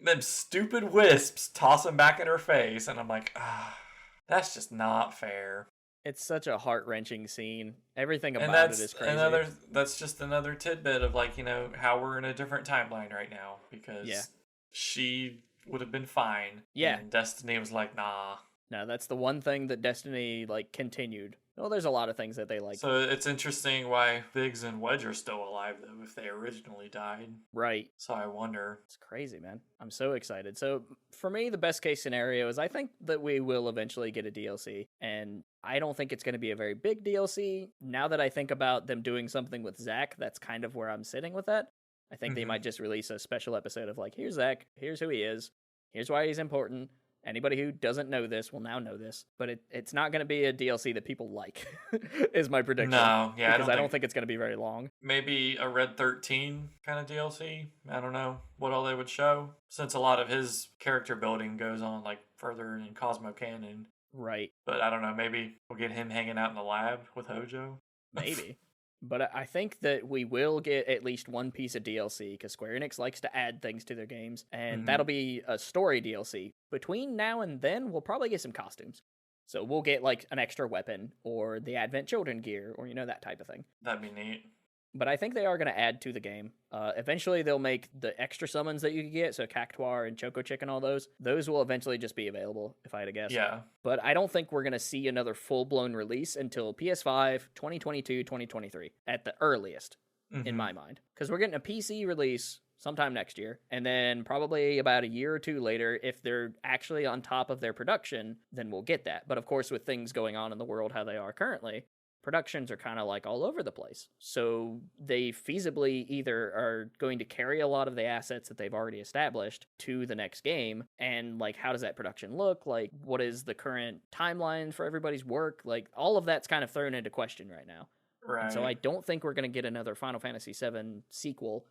them stupid wisps toss them back in her face. And I'm like, that's just not fair. It's such a heart-wrenching scene. Everything about it is crazy. That's just another tidbit of like, how we're in a different timeline right now because she would have been fine. Yeah. And Destiny was like, nah. No, that's the one thing that Destiny, like, continued. Well, there's a lot of things that they like. So it's interesting why Biggs and Wedge are still alive, though, if they originally died. Right. So I wonder. It's crazy, man. I'm so excited. So for me, the best case scenario is I think that we will eventually get a DLC. And I don't think it's going to be a very big DLC. Now that I think about them doing something with Zack, that's kind of where I'm sitting with that. I think they might just release a special episode of like, here's Zack, here's who he is, here's why he's important. Anybody who doesn't know this will now know this, but it's not going to be a DLC that people like, is my prediction. No, yeah, because I don't think it's going to be very long. Maybe a Red 13 kind of DLC. I don't know what all they would show, since a lot of his character building goes on like further in Cosmo Canon. Right. But I don't know, maybe we'll get him hanging out in the lab with Hojo. Maybe. But I think that we will get at least one piece of DLC, because Square Enix likes to add things to their games, and that'll be a story DLC. Between now and then, we'll probably get some costumes. So we'll get, like, an extra weapon, or the Advent Children gear, or, that type of thing. That'd be neat. But I think they are going to add to the game. Eventually, they'll make the extra summons that you can get, so Cactuar and Choco Chick and all those. Those will eventually just be available, if I had to guess. Yeah. But I don't think we're going to see another full-blown release until PS5 2022, 2023 at the earliest, in my mind. Because we're getting a PC release sometime next year, and then probably about a year or two later, if they're actually on top of their production, then we'll get that. But of course, with things going on in the world how they are currently, productions are kind of like all over the place. So they feasibly either are going to carry a lot of the assets that they've already established to the next game. And like, how does that production look? Like, what is the current timeline for everybody's work? Like, all of that's kind of thrown into question right now. Right. And so I don't think we're going to get another Final Fantasy VII sequel,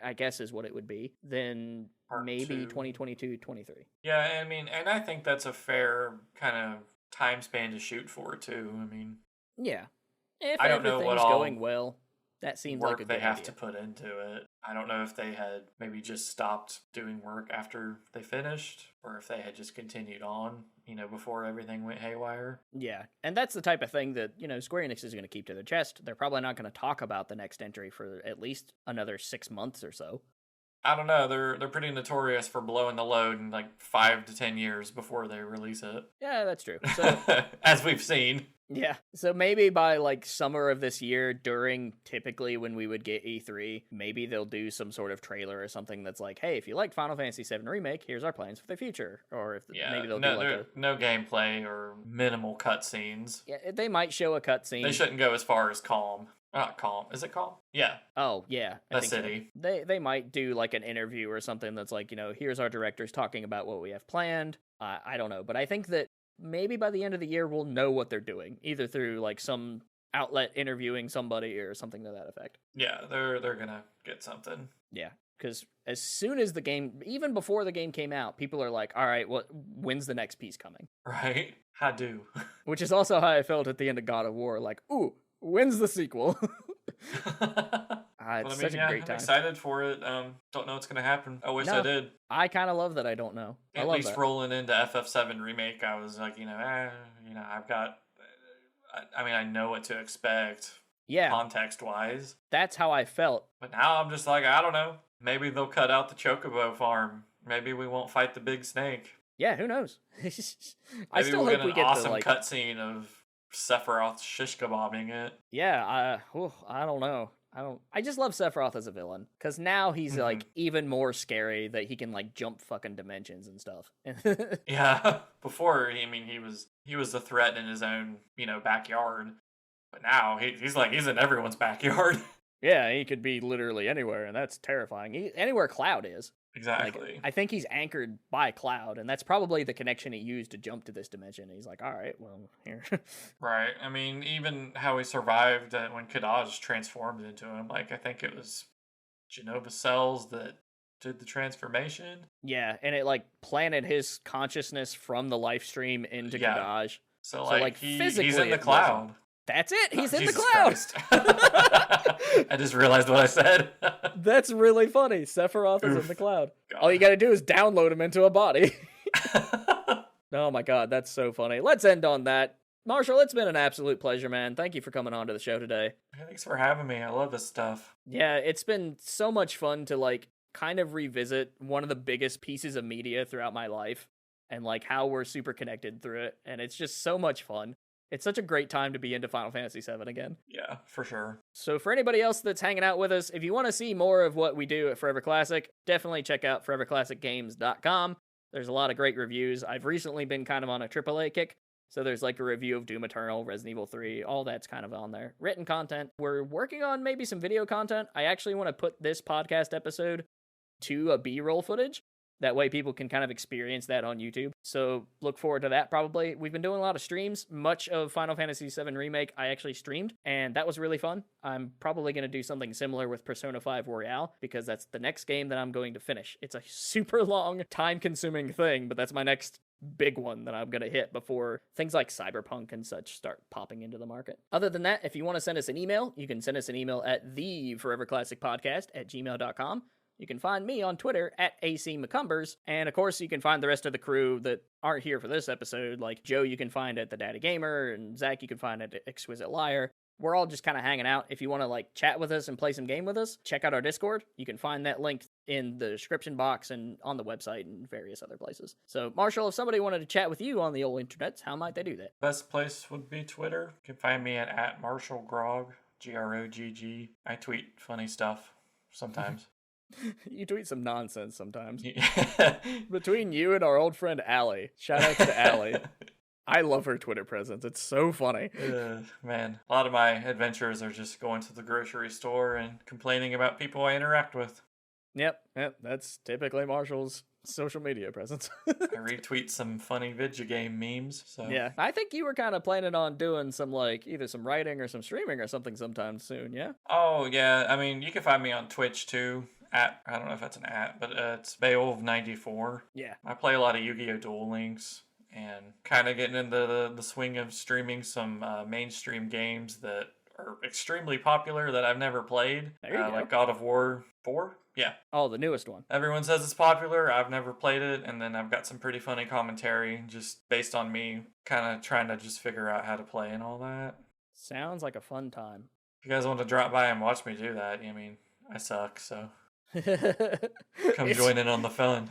I guess is what it would be. Then Part maybe 2. 2022, 23. Yeah, I mean, and I think that's a fair kind of time span to shoot for, too. I mean... Yeah. If I don't know everything's what all going well, that seems like a good they have idea. to put into it. I don't know if they had maybe just stopped doing work after they finished, or if they had just continued on, before everything went haywire. Yeah, and that's the type of thing that, Square Enix is going to keep to their chest. They're probably not going to talk about the next entry for at least another 6 months or so. I don't know. They're pretty notorious for blowing the load in like 5 to 10 years before they release it. Yeah, that's true. So, as we've seen. Yeah, so maybe by like summer of this year, during typically when we would get E3, maybe they'll do some sort of trailer or something that's like, hey, if you liked Final Fantasy VII Remake, here's our plans for the future. Or if maybe they'll do like no gameplay or minimal cutscenes. Yeah, they might show a cutscene. They shouldn't go as far as Calm. Not Calm. Is it Calm? Yeah. Oh, yeah. The city. So. They might do like an interview or something that's like, here's our directors talking about what we have planned. I don't know. But I think that maybe by the end of the year, we'll know what they're doing, either through like some outlet interviewing somebody or something to that effect. Yeah, they're going to get something. Yeah. Because as soon as the game, even before the game came out, people are like, all right, when's the next piece coming? Right. How do? Which is also how I felt at the end of God of War. Like, ooh, when's the sequel? It's such a great time. I'm excited for it. Don't know what's going to happen. I wish I did. I kind of love that I don't know. At least rolling into FF7 Remake, I was like, I've got... I mean, I know what to expect. Yeah. Context-wise. That's how I felt. But now I'm just like, I don't know. Maybe they'll cut out the Chocobo farm. Maybe we won't fight the big snake. Yeah, who knows? I still hope we get an awesome cutscene of Sephiroth shish kebabbing it. Yeah, I don't know. I just love Sephiroth as a villain, because now he's like even more scary that he can like jump fucking dimensions and stuff. Yeah, before he was a threat in his own backyard, but now he's in everyone's backyard. Yeah, he could be literally anywhere, and that's terrifying. Anywhere Cloud is. Exactly. Like, I think he's anchored by Cloud, and that's probably the connection he used to jump to this dimension. He's like, all right, well, here. Right. I mean, even how he survived when Kadaj transformed into him, like, I think it was Genova cells that did the transformation. Yeah, and it, like, planted his consciousness from the life stream into Kadaj. So, like physically, he's in the cloud. That's it. He's in Jesus the cloud. I just realized what I said. That's really funny. Sephiroth is in the cloud. God. All you got to do is download him into a body. Oh my God, that's so funny. Let's end on that. Marshall, it's been an absolute pleasure, man. Thank you for coming on to the show today. Thanks for having me. I love this stuff. Yeah, it's been so much fun to like kind of revisit one of the biggest pieces of media throughout my life and like how we're super connected through it. And it's just so much fun. It's such a great time to be into Final Fantasy VII again. Yeah, for sure. So for anybody else that's hanging out with us, if you want to see more of what we do at Forever Classic, definitely check out foreverclassicgames.com. There's a lot of great reviews. I've recently been kind of on a AAA kick, so there's like a review of Doom Eternal, Resident Evil 3, all that's kind of on there. Written content. We're working on maybe some video content. I actually want to put this podcast episode to a B-roll footage. That way people can kind of experience that on YouTube. So look forward to that probably. We've been doing a lot of streams. Much of Final Fantasy VII Remake I actually streamed, and that was really fun. I'm probably going to do something similar with Persona 5 Royale, because that's the next game that I'm going to finish. It's a super long, time-consuming thing, but that's my next big one that I'm going to hit before things like Cyberpunk and such start popping into the market. Other than that, if you want to send us an email, you can send us an email at theforeverclassicpodcast@gmail.com. You can find me on Twitter at ACMccumbers, and of course you can find the rest of the crew that aren't here for this episode, like Joe you can find at The Daddy Gamer, and Zach you can find at Exquisite Liar. we're all just kind of hanging out. If you want to like chat with us and play some game with us, check out our Discord. You can find that link in the description box and on the website and various other places. So, Marshall, if somebody wanted to chat with you on the old internet, how might they do that? Best place would be Twitter. You can find me at @MarshallGrog, GROGG. I tweet funny stuff sometimes. You tweet some nonsense sometimes. Yeah. Between you and our old friend Allie, shout out to Allie. I love her Twitter presence. It's so funny. Man, a lot of my adventures are just going to the grocery store and complaining about people I interact with. Yep, that's typically Marshall's social media presence. I retweet some funny video game memes. So yeah, I think you were kind of planning on doing some like either some writing or some streaming or something sometime soon. Yeah. Oh yeah, I mean you can find me on Twitch too. I don't know if that's an but it's Beowulf94. Yeah. I play a lot of Yu-Gi-Oh! Duel Links. And kind of getting into the swing of streaming some mainstream games that are extremely popular that I've never played. There you go. Like God of War 4? Yeah. Oh, the newest one. Everyone says it's popular. I've never played it. And then I've got some pretty funny commentary just based on me kind of trying to just figure out how to play and all that. Sounds like a fun time. If you guys want to drop by and watch me do that, I mean, I suck, so come join in on the fun.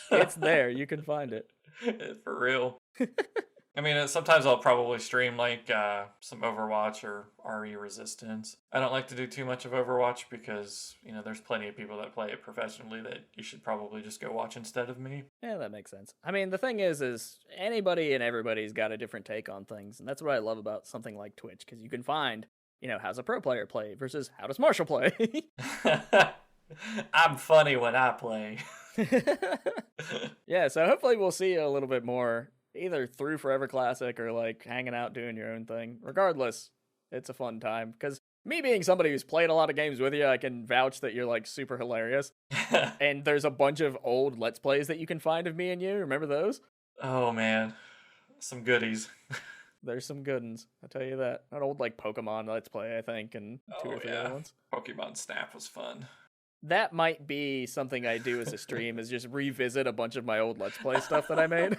It's there. You can find it. For real. I mean, sometimes I'll probably stream like some Overwatch or RE Resistance. I don't like to do too much of Overwatch because, you know, there's plenty of people that play it professionally that you should probably just go watch instead of me. Yeah, that makes sense. I mean, the thing is anybody and everybody's got a different take on things. And that's what I love about something like Twitch, because you can find, you know, how's a pro player play versus how does Marshall play? I'm funny when I play. Yeah, so hopefully we'll see you a little bit more either through Forever Classic or like hanging out doing your own thing. Regardless, it's a fun time because me being somebody who's played a lot of games with you, I can vouch that you're like super hilarious. And there's a bunch of old Let's Plays that you can find of me and you. Remember those? Oh man, some goodies. There's some good ones, I tell you that. An old like Pokemon Let's Play, I think, and two or three other ones. Pokemon Snap was fun. That might be something I do as a stream, is just revisit a bunch of my old Let's Play stuff that I made.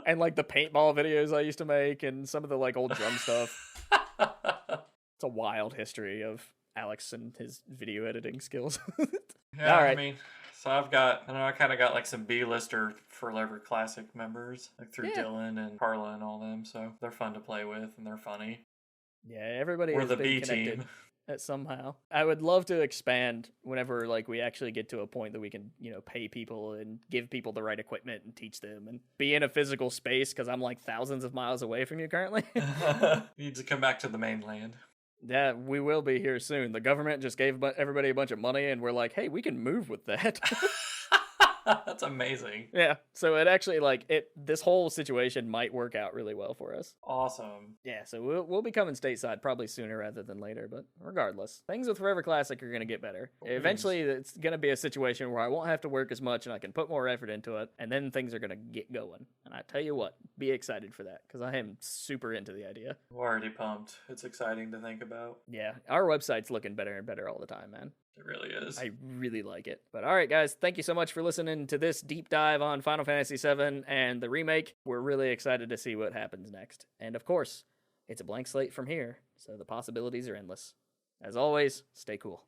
And like the paintball videos I used to make and some of the like old drum stuff. It's a wild history of Alex and his video editing skills. Yeah, all right. I mean, so I kind of got like some B-lister Forever Classic members, like through Dylan and Carla and all them, so they're fun to play with and they're funny. Yeah, everybody We're has the been B connected team. Somehow. I would love to expand whenever like we actually get to a point that we can, you know, pay people and give people the right equipment and teach them and be in a physical space, because I'm like thousands of miles away from you currently. Need to come back to the mainland. Yeah, we will be here soon. The government just gave everybody a bunch of money and we're like, hey, we can move with that. That's amazing. Yeah, so it actually this whole situation might work out really well for us. Awesome. Yeah, so we'll be coming stateside probably sooner rather than later, but regardless, things with Forever Classic are going to get better. Eventually, it's going to be a situation where I won't have to work as much and I can put more effort into it, and then things are going to get going. And I tell you what, be excited for that, because I am super into the idea. I'm already pumped. It's exciting to think about. Yeah, our website's looking better and better all the time, man. It really is. I really like it. But all right, guys, thank you so much for listening to this deep dive on Final Fantasy VII and the remake. We're really excited to see what happens next. And of course, it's a blank slate from here, so the possibilities are endless. As always, stay cool.